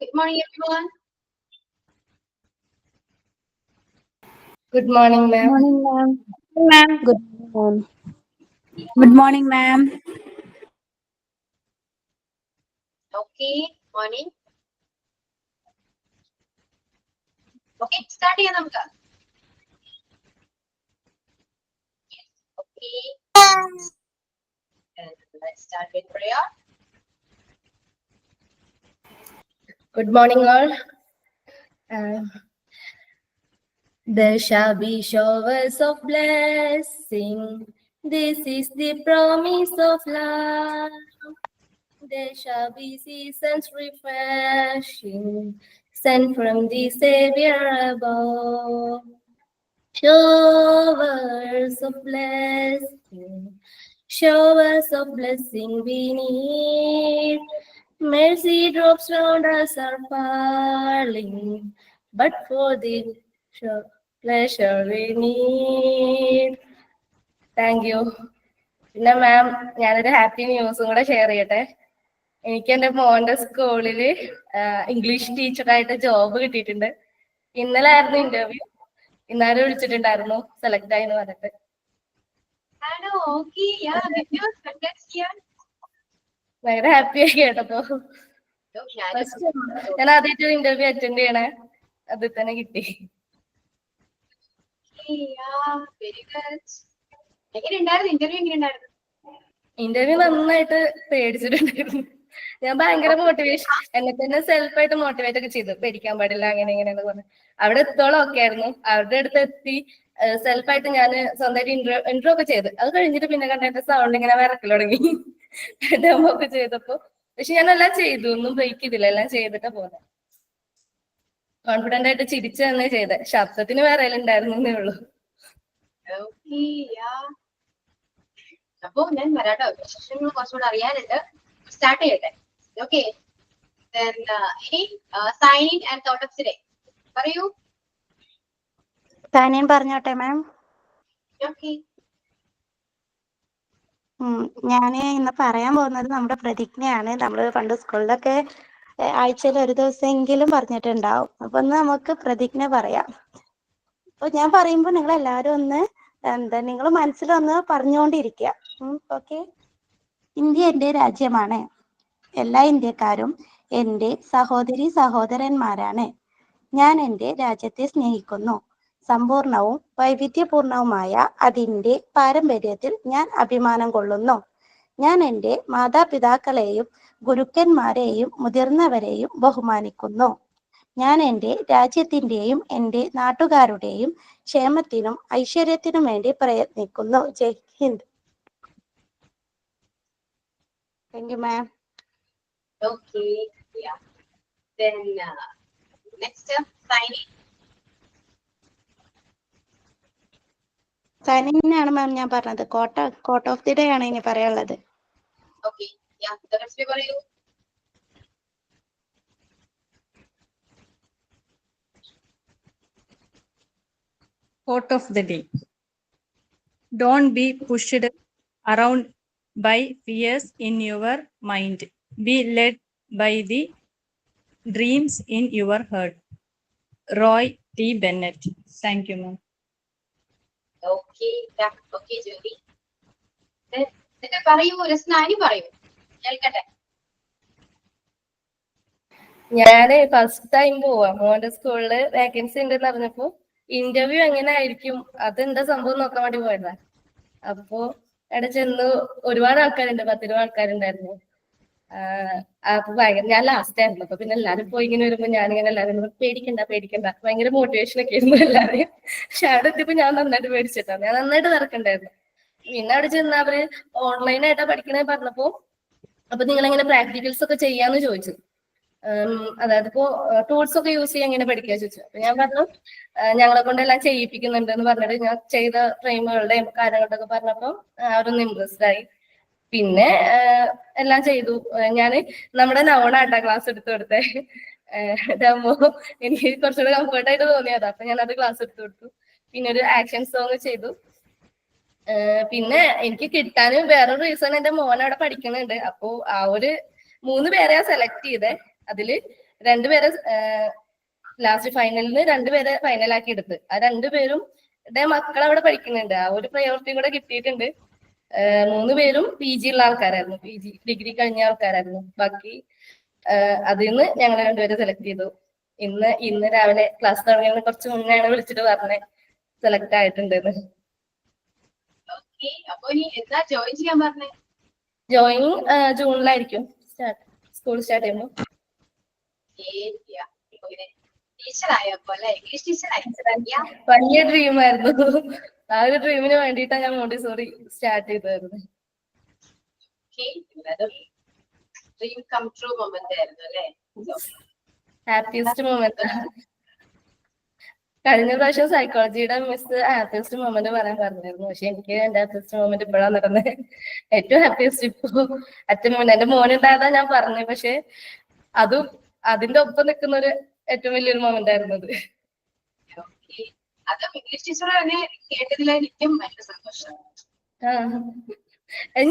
Good morning, everyone. Good morning, Good ma'am. morning, ma'am. Ma'am. Good morning. Good morning, ma'am. Okay, morning. Okay, start ചെയ്യാം നമുക്ക്. Okay. And let's start with prayer. Good morning, all. There shall be showers of blessing. This is the promise of love. There shall be seasons refreshing, sent from the Savior above. Showers of blessing, showers of blessing we need. Mercy drops round us are falling, but for the pleasure we need. Thank you. പിന്നെ മാം, ഞാനൊരു happy ന്യൂസും കൂടെ share ചെയ്യട്ടെ. എനിക്ക് എൻ്റെ മോന്റെ സ്കൂളിൽ English ടീച്ചറായിട്ട് ജോബ് കിട്ടിയിട്ടുണ്ട്. ഇന്നലെ ആയിരുന്നു ഇന്റർവ്യൂ. ഇന്നാരും വിളിച്ചിട്ടുണ്ടായിരുന്നു സെലക്ട് ആയി എന്ന് പറഞ്ഞിട്ട്. ആണോ? Okay, yeah, good news. Congrats, Kian. ഭയങ്കര ഹാപ്പി ആയി കേട്ടപ്പോ. ഞാൻ ആദ്യമായിട്ട് ഇന്റർവ്യൂ അറ്റൻഡ് ചെയ്യണേ, അതിൽ തന്നെ കിട്ടി. Okay, yeah, very good. എങ്ങനെയുണ്ടായിരുന്നു ഇന്റർവ്യൂ? എങ്ങനെയുണ്ടായിരുന്നു? ഇന്റർവ്യൂ നന്നായിട്ട് പേടിച്ചിട്ടുണ്ടായിരുന്നു. ഞാൻ ഭയങ്കര മോട്ടിവേഷൻ, എന്നെ തന്നെ സെൽഫായിട്ട് മോട്ടിവേറ്റ് ഒക്കെ ചെയ്തു, പേടിക്കാൻ പാടില്ല അങ്ങനെ ഇങ്ങനെയെന്ന് പറഞ്ഞു. അവിടെ എത്തോളം ഒക്കെ ആയിരുന്നു. അവരുടെ അടുത്ത് എത്തി സെൽഫായിട്ട് ഞാൻ സ്വന്തമായിട്ട് ഇന്റർവ്യൂ ഒക്കെ ചെയ്ത്, അത് കഴിഞ്ഞിട്ട് പിന്നെ കണ്ട സൗണ്ട് ഇങ്ങനെ വിറക്കൽ തുടങ്ങി ഡെമോ ഒക്കെ ചെയ്തപ്പോ. പക്ഷെ ഞാൻ എല്ലാം ചെയ്തു, ഒന്നും ബ്രേക്ക് ചെയ്തില്ല, എല്ലാം ചെയ്തിട്ടാ പോകുന്നത്. കോൺഫിഡന്റ് ആയിട്ട് ചിരിച്ചു തന്നെ ചെയ്തേ, ശബ്ദത്തിന് വിറയലുണ്ടായിരുന്നേ ഉള്ളൂ. Okay, yeah. അപ്പൊ ഞാൻ വരാട്ടോ, വിശേഷങ്ങൾ കുറച്ചുകൂടെ അറിയാനുണ്ട്. സ്റ്റാർട്ട് ചെയ്യട്ടെ. Okay. Then ഇനി signing and thought of today. പറയൂ. സൈൻ ഇൻ പറഞ്ഞോട്ടെ മാം. Okay. ഞാൻ ഇന്ന് പറയാൻ പോകുന്നത് നമ്മുടെ പ്രതിജ്ഞയാണ്. നമ്മൾ പണ്ട് സ്കൂളിലൊക്കെ ആഴ്ചയിൽ ഒരു ദിവസമെങ്കിലും പറഞ്ഞിട്ടുണ്ടാവും. അപ്പൊ ഒന്ന് നമുക്ക് പ്രതിജ്ഞ പറയാം. അപ്പൊ ഞാൻ പറയുമ്പോൾ നിങ്ങൾ എല്ലാവരും ഒന്ന് നിങ്ങൾ മനസ്സിലൊന്ന് പറഞ്ഞുകൊണ്ടിരിക്കുക. ഓക്കെ. ഇന്ത്യ എൻ്റെ രാജ്യമാണ്. എല്ലാ ഇന്ത്യക്കാരും എൻ്റെ സഹോദരി സഹോദരന്മാരാണ്. ഞാൻ എൻ്റെ രാജ്യത്തെ സ്നേഹിക്കുന്നു. സമ്പൂർണവും വൈവിധ്യപൂർണവുമായ അതിൻ്റെ പാരമ്പര്യത്തിൽ ഞാൻ അഭിമാനം കൊള്ളുന്നു. ഞാൻ എൻ്റെ മാതാപിതാക്കളെയും ഗുരുക്കന്മാരെയും മുതിർന്നവരെയും ബഹുമാനിക്കുന്നു. ഞാൻ എൻ്റെ രാജ്യത്തിൻ്റെയും എൻ്റെ നാട്ടുകാരുടെയും ക്ഷേമത്തിനും ഐശ്വര്യത്തിനും വേണ്ടി പ്രയത്നിക്കുന്നു. ജയ് Hind. Thank you ma'am. Okay, yeah. Then next signing. Signing ആണ് മാം ഞാൻ പറഞ്ഞത്. കോട്ട് ഓഫ് ദി ഡേ ആണ് ഇനി പറയാനുള്ളത്. Okay, yeah. The rest പറയൂ. Quote of the day. Don't be pushed around by fears in your mind. Be led by the dreams in your heart. Roy T. Bennett. Thank you, ma'am. Okay, yeah. Okay, Julie. എന്നിട്ട് പറയൂ, രസ്നാനി പറയൂ, കേൾക്കട്ടെ. ഞാന് first time പോവാ മോന്റെ സ്കൂളില് vacancy ഉണ്ടെന്ന് അറിഞ്ഞപ്പോ interview എങ്ങനെ ആയിരിക്കും, അതെന്താ സംഭവം നോക്കാൻ വേണ്ടി പോയതാ. അപ്പോ അവിടെ ചെന്ന് ഒരുപാട് ആൾക്കാരുണ്ട്, 10-20 ആൾക്കാരുണ്ടായിരുന്നു. അപ്പൊ ഭയങ്കര, ഞാൻ ലാസ്റ്റ് ആയിരുന്നു. അപ്പൊ പിന്നെ എല്ലാരും പോയി ഇങ്ങനെ വരുമ്പോ ഞാനിങ്ങനെ എല്ലാവരും പേടിക്കണ്ട ഭയങ്കര മോട്ടിവേഷൻ ഒക്കെ ആയിരുന്നു എല്ലാവരും. പക്ഷെ അവിടെ എത്തിയപ്പോ ഞാൻ നന്നായിട്ട് പേടിച്ചിട്ടാണ്, ഞാൻ നന്നായിട്ട് നടക്കണ്ടായിരുന്നു. പിന്നെ അവിടെ ചെന്ന് അവര് ഓൺലൈനായിട്ടാ പഠിക്കണേ പറഞ്ഞപ്പോ, അപ്പൊ നിങ്ങൾ എങ്ങനെ പ്രാക്ടിക്കൽസ് ഒക്കെ ചെയ്യാന്ന് ചോദിച്ചു. അതായത് ഇപ്പോ ടൂൾസ് ഒക്കെ യൂസ് ചെയ്യാൻ എങ്ങനെ പഠിക്കുക ചോദിച്ചു. അപ്പൊ ഞാൻ പറഞ്ഞു ഞങ്ങളെ കൊണ്ട് എല്ലാം ചെയ്യിപ്പിക്കുന്നുണ്ട് എന്ന് പറഞ്ഞിട്ട് ഞാൻ ചെയ്ത ഫ്രെയിമുകളുടെയും കാര്യങ്ങളുടെ ഒക്കെ പറഞ്ഞപ്പോ അവരൊന്ന് ഇൻട്രസ്റ്റ് ആയി. പിന്നെ എല്ലാം ചെയ്തു. ഞാൻ നമ്മുടെ നവണാട്ടാ ക്ലാസ് എടുത്തു കൊടുത്തേ. ഡെമോ എനിക്ക് കുറച്ചുകൂടെ കംഫർട്ടായിട്ട് തോന്നിയതാ, അപ്പൊ ഞാൻ അത് ക്ലാസ് എടുത്തു കൊടുത്തു. പിന്നെ ഒരു ആക്ഷൻ സോങ് ചെയ്തു. പിന്നെ എനിക്ക് കിട്ടാനും വേറൊരു റീസൺ, എന്റെ മോൻ അവിടെ പഠിക്കുന്നുണ്ട്. അപ്പോ ആ ഒരു 3 പേരെയാ സെലക്ട് ചെയ്തേ. അതില് രണ്ടുപേരെ ലാസ്റ്റ് ഫൈനലിന് രണ്ടുപേരെ ഫൈനലാക്കി എടുത്ത്. ആ രണ്ടുപേരും മക്കൾ അവിടെ പഠിക്കുന്നുണ്ട്. ആ ഒരു പ്രയോറിറ്റി കൂടെ കിട്ടിയിട്ടുണ്ട്. 3 പേരും PG ഉള്ള ആൾക്കാരായിരുന്നു, PG ഡിഗ്രി കഴിഞ്ഞ ആൾക്കാരായിരുന്നു. ബാക്കി അതിൽ നിന്ന് ഞങ്ങൾ രണ്ടുപേരെ സെലക്ട് ചെയ്തു. ഇന്ന് രാവിലെ ക്ലാസ് തുടങ്ങിയതിന് കുറച്ച് മുന്നെയാണ് വിളിച്ചിട്ട് പറഞ്ഞത് സെലക്ട് ആയിട്ടുണ്ടെന്ന്. ജോയിനിങ് ജൂണിലായിരിക്കും സ്കൂൾ സ്റ്റാർട്ട് ചെയ്യുമ്പോൾ. വലിയ ഡ്രീമായിരുന്നു. ആ ഒരു ഡ്രീമിന് വേണ്ടിയിട്ടാണ് ഞാൻ മോണ്ടിസോറി സ്റ്റാർട്ട് ചെയ്തായിരുന്നു. Happiest moment. കഴിഞ്ഞ പ്രാവശ്യം സൈക്കോളജിയുടെ മിസ് ഹാപ്പിയസ്റ്റ് മൊമെന്റ് പറയാൻ പറഞ്ഞിരുന്നു. പക്ഷെ എനിക്ക് എന്റെ ഹാപ്പിയസ്റ്റ് മൊമെന്റ് ഇപ്പോഴാണ് നടന്നത്. ഏറ്റവും ഹാപ്പിയസ്റ്റ് ഇപ്പൊ എന്റെ മോനുണ്ടായതാ ഞാൻ പറഞ്ഞു. പക്ഷെ അതും അതിന്റെ ഒപ്പം നിൽക്കുന്ന ഒരു ഏറ്റവും വലിയൊരു മൊമെന്റ് ആയിരുന്നു അത്.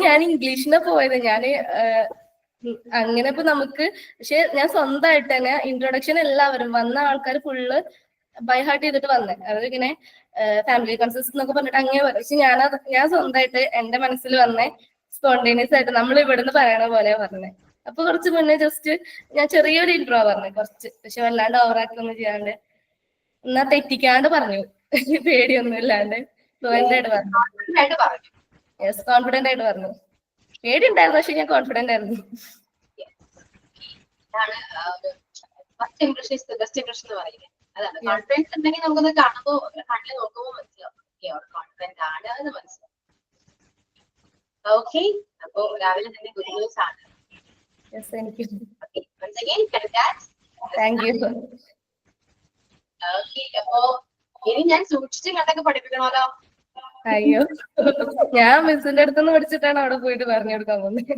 ഞാൻ ഇംഗ്ലീഷിനെ പോയത്. അങ്ങനെ ഇപ്പൊ നമുക്ക്, പക്ഷെ ഞാൻ സ്വന്തമായിട്ട് തന്നെ ഇൻട്രൊഡക്ഷൻ എല്ലാവരും വന്ന ആൾക്കാർ ഫുള്ള് ബൈ ഹാർട്ട് ചെയ്തിട്ട് വന്നേ. അവരിങ്ങനെ ഫാമിലി കൺസെപ്റ്റ് എന്നൊക്കെ പറഞ്ഞിട്ട് അങ്ങനെ പറയും. പക്ഷെ ഞാൻ സ്വന്തമായിട്ട് എന്റെ മനസ്സിൽ വന്നേ സ്പോണ്ടേനിയസ് ആയിട്ട് നമ്മൾ ഇവിടുന്ന് പറയണ പോലെ പറഞ്ഞേ. അപ്പൊ കുറച്ച് മുന്നേ ജസ്റ്റ് ഞാൻ ചെറിയൊരു ഇൻട്രോ പറഞ്ഞു കുറച്ച്, പക്ഷെ വല്ലാണ്ട് ഓവറാക്കൊന്നും ചെയ്യാണ്ട് എന്നാ തെറ്റിക്കാണ്ട് പറഞ്ഞു. പേടിയൊന്നും ഇല്ലാണ്ട് ഫ്ലുവന്റ് ആയിട്ട് പറഞ്ഞു. യെസ്, കോൺഫിഡന്റ് ആയിട്ട് പറഞ്ഞു. പേടി ഉണ്ടായിരുന്നു, പക്ഷെ ഞാൻ കോൺഫിഡന്റ് ആയിരുന്നു. First impression is the best impression എന്ന് പറയുന്നത് അതാണ്. കോൺഫിഡൻസ് ഉണ്ടെങ്കിൽ നമുക്കൊന്ന് കാണുമ്പോ കണ്ണിൽ നോക്കുമ്പോൾ മനസ്സിലാവും കോൺഫിഡന്റ് ആണ് എന്ന് മനസ്സിലാവും. ഓക്കെ, അപ്പൊ രാവിലെ തന്നെ ഗുഡ് ന്യൂസ് ആണ്. Thank you. ഓക്കെ, അപ്പൊ ഇനി ഞാൻ സൂക്ഷിച്ച് കണ്ടൊക്കെ പഠിപ്പിക്കണമല്ലോ. അയ്യോ, ഞാൻ മിസ്സിന്റെ അടുത്തുനിന്ന് പഠിച്ചിട്ടാണ് അവിടെ പോയിട്ട് പറഞ്ഞു കൊടുക്കാൻ പോകുന്നത്.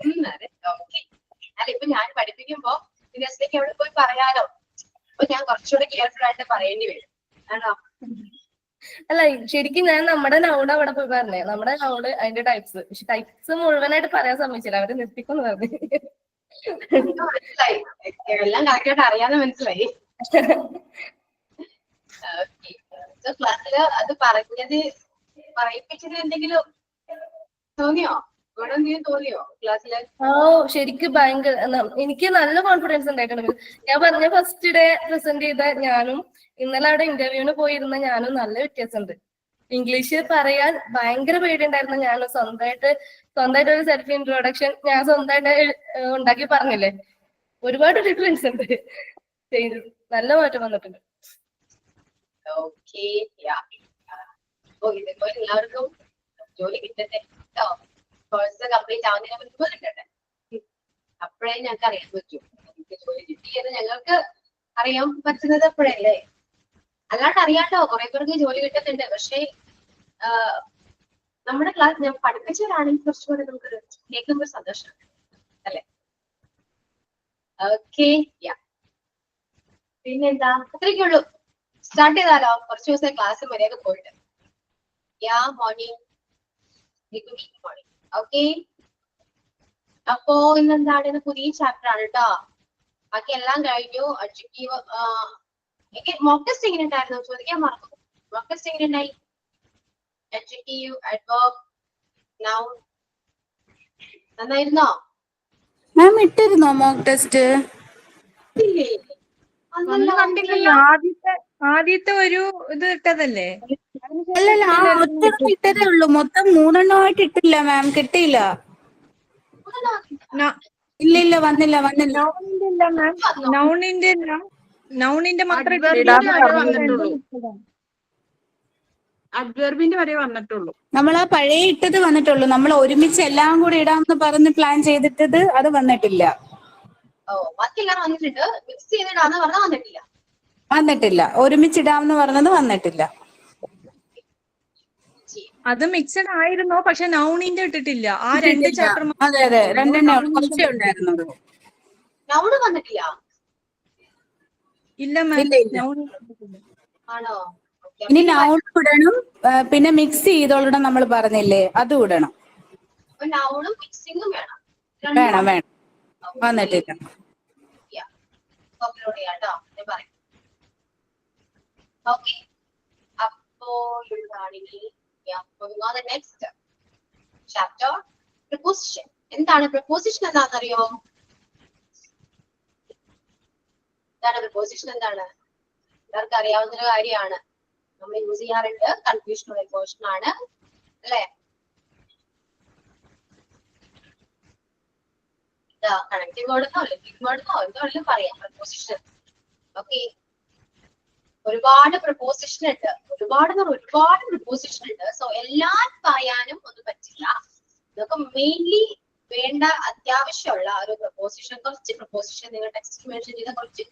അല്ല, ഇപ്പൊ ഞാൻ പഠിപ്പിക്കുമ്പോ നെക്സ്റ്റ് അവിടെ പോയി പറയാലോ. അപ്പൊ ഞാൻ കുറച്ചുകൂടെ കെയർഫുൾ ആയിട്ട് പറയേണ്ടി വരും. ആണോ? അല്ല, ശരിക്കും ഞാൻ നമ്മുടെ നൗഡ് അവിടെ പോയി പറഞ്ഞേ. നമ്മുടെ നൗഡ് അതിന്റെ ടൈപ്സ്, പക്ഷെ ടൈപ്സ് മുഴുവനായിട്ട് പറയാൻ സമ്മതിച്ചില്ല. അവര് നിർത്തിക്കൊന്ന് പറഞ്ഞു. മനസ്സിലായി, എല്ലാം കറക്റ്റായിട്ട് അറിയാതെ മനസ്സിലായി. ക്ലാസ്സില് അത് പറയിപ്പിച്ചത് എന്തെങ്കിലും തോന്നിയോ? തോന്നിയോ ക്ലാസ്സില്? ഓ, ശരിക്കും ഭയങ്കര, എനിക്ക് നല്ല കോൺഫിഡൻസ് ഉണ്ടായിട്ടുണ്ട്. ഞാൻ പറഞ്ഞ ഫസ്റ്റ് ഡേ പ്രസന്റ് ചെയ്ത ഞാനും ഇന്നലെ അവിടെ ഇന്റർവ്യൂവിന് പോയിരുന്ന ഞാനും നല്ല വ്യത്യാസമുണ്ട്. ഇംഗ്ലീഷ് പറയാൻ ഭയങ്കര പേടിയുണ്ടായിരുന്നു. ഞാൻ സ്വന്തമായിട്ട് ഒരു സെൽഫ് ഇൻട്രോഡക്ഷൻ ഞാൻ സ്വന്തമായിട്ട് ഉണ്ടാക്കി പറഞ്ഞില്ലേ. ഒരുപാട് ഡിഫറൻസ് ഉണ്ട്. നല്ല മാറ്റം വന്നിട്ടുണ്ട്. ഓക്കെ, ഇതിപ്പോ എല്ലാവർക്കും ജോലി കിട്ടട്ടെ കേട്ടോ. കോഴ്സ് കംപ്ലീറ്റ് ആവുന്നതിന് മുൻപ് കിട്ടട്ടെ. അപ്പോഴേ ഞങ്ങൾക്ക് അറിയാൻ പറ്റൂ നിങ്ങൾക്ക് ജോലി കിട്ടിയെന്ന്. ഞങ്ങൾക്ക് അറിയാൻ പറ്റുന്നത് അപ്പോഴല്ലേ. അല്ലാണ്ട് അറിയാട്ടോ കുറെ പേർക്ക് ജോലി കിട്ടുന്നുണ്ട്. പക്ഷേ നമ്മുടെ ക്ലാസ് ഞാൻ പഠിപ്പിച്ചവരാണെങ്കിൽ കുറച്ചുകൂടെ നമുക്ക് കേൾക്കുമ്പോൾ സന്തോഷം അല്ലേ? ഓക്കെ, പിന്നെന്താ, അത്രയ്ക്കുള്ളൂ. സ്റ്റാർട്ട് ചെയ്താലോ? കുറച്ച് ദിവസം ക്ലാസ് മര്യാദ പോയിട്ട്. Morning morning. ഓക്കെ, അപ്പോ ഇന്നെന്താണ്? പുതിയ ചാപ്റ്റർ ആണ് കേട്ടോ. ബാക്കി എല്ലാം കഴിഞ്ഞു. അഡ്ജക്റ്റീവ് മോക്ക് ടെസ്റ്റ് എങ്ങനെ ഉണ്ടായിരുന്നു? ചോദിക്കാൻ മറന്നു. മോക്ക് ടെസ്റ്റ് എങ്ങനെ ഉണ്ടായി? അഡ്ജക്റ്റീവ്, അഡ്വർബ്, നൗൺ നന്നായിരുന്നോ? മാം ഇട്ടിരുന്നോ മോക്ക് ടെസ്റ്റ്? ആദ്യത്തെ ഒരു ഇത് ഇട്ടതല്ലേ? അല്ലല്ല, ഒറ്റ ഇട്ടതേ ഉള്ളൂ. മൊത്തം 3 ഇട്ടില്ല മാം. കിട്ടിയില്ല. ഇല്ല, വന്നില്ല. നൗണിന്റെ മാത്രമേ അഡ്വർബിന്റെ വരെ വന്നിട്ടുള്ളൂ. നമ്മൾ ആ പഴയ ഇട്ടത് വന്നിട്ടുള്ളൂ. നമ്മൾ ഒരുമിച്ച് എല്ലാം കൂടി ഇടാമെന്ന് പറഞ്ഞ് പ്ലാൻ ചെയ്തിട്ടത് അത് വന്നിട്ടില്ല. ബാക്കിയെല്ലാം വന്നിട്ടുണ്ട്. മിക്സ് ചെയ്തിടാന്ന് പറഞ്ഞാൽ വന്നിട്ടില്ല. ഒരുമിച്ചിടാമെന്ന് പറഞ്ഞത് വന്നിട്ടില്ല. അത് മിക്സഡ് ആയിരുന്നോ? പക്ഷെ നൗണിന്റെ ഇട്ടിട്ടില്ല. ആ 2 ചാപ്റ്റർ. അതെ, 2 കുറച്ചേ ഉണ്ടായിരുന്നുള്ളൂ. നൗണ് വന്നിട്ടില്ല. ഇല്ല മാം, ആണോ? ഇനി നൗൺ ഇടണം, പിന്നെ മിക്സ് ചെയ്തോളണം നമ്മൾ പറഞ്ഞില്ലേ, അതും ഇടണം. നൗണും മിക്സിങ്ങും വേണം. വേണം. വന്നിട്ടില്ല. അപ്ലോഡ് ചെയ്യാം കേട്ടോ, ഞാൻ പറയും. ഓക്കെ, അപ്പോ ഇതാണെങ്കിൽ നെക്സ്റ്റ് ചാപ്റ്റർ പ്രപ്പോസിഷൻ. എന്താണ് പ്രപ്പോസിഷൻ? എന്താണെന്നറിയോ? എന്താണ് പ്രപ്പോസിഷൻ? എന്താണ്? എല്ലാവർക്കും അറിയാവുന്ന ഒരു കാര്യമാണ്, നമ്മൾ യൂസ് ചെയ്യാറുണ്ട്, കൺഫ്യൂഷൻ ഉള്ള പോർഷൻ ആണ് അല്ലെ? കണക്റ്റീവ് വേർഡെന്നോ ലിങ്കിങ് വേർഡെന്നോ എന്തോ വേണമെങ്കിലും പറയാം പ്രപ്പോസിഷൻ. ഓക്കെ, ഒരുപാട് പ്രപ്പോസിഷൻ ഉണ്ട്, ഒരുപാട് പ്രപ്പോസിഷൻ ഉണ്ട്. സോ എല്ലാം പറയാനും ഒന്നും പറ്റില്ല. ഇതൊക്കെ മെയിൻലി വേണ്ട അത്യാവശ്യമുള്ള ഒരു പ്രപ്പോസിഷൻ, കുറച്ച് പ്രപ്പോസിഷൻ, നിങ്ങൾ ടെക്സ്റ്റ് മെൻഷൻ ചെയ്ത കുറച്ച്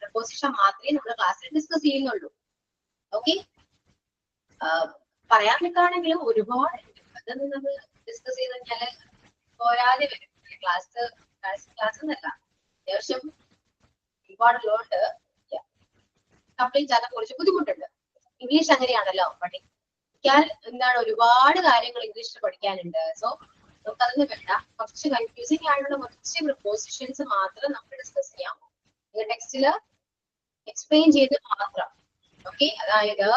പ്രപ്പോസിഷൻ മാത്രമേ നമ്മുടെ ക്ലാസ്സിൽ ഡിസ്കസ് ചെയ്യുന്നുള്ളൂ. ഓക്കെ, പറയാൻ നിൽക്കുകയാണെങ്കിലും ഒരുപാട് അതൊന്നും നമ്മൾ ഡിസ്കസ് ചെയ്ത് കഴിഞ്ഞാല് പോരാതെ വരും. ക്ലാസ് എന്നല്ല, അത്യാവശ്യം ഒരുപാടുള്ളതുകൊണ്ട് കംപ്ലീറ്റ് ചെയ്യാൻ കുറച്ച് ബുദ്ധിമുട്ടുണ്ട്. ഇംഗ്ലീഷ് അങ്ങനെയാണല്ലോ, പഠിക്കാൻ എന്താണ് ഒരുപാട് കാര്യങ്ങൾ ഇംഗ്ലീഷിൽ പഠിക്കാനുണ്ട്. സോ നമുക്കതൊന്നും വേണ്ട, കുറച്ച് കൺഫ്യൂസിംഗ് ആയിട്ടുള്ള കുറച്ച് പ്രപ്പോസിഷൻസ് മാത്രം നമുക്ക് ഡിസ്കസ് ചെയ്യാം, ടെക്സ്റ്റില് എക്സ്പ്ലെയിൻ ചെയ്ത് മാത്രം. ഓക്കെ, അതായത്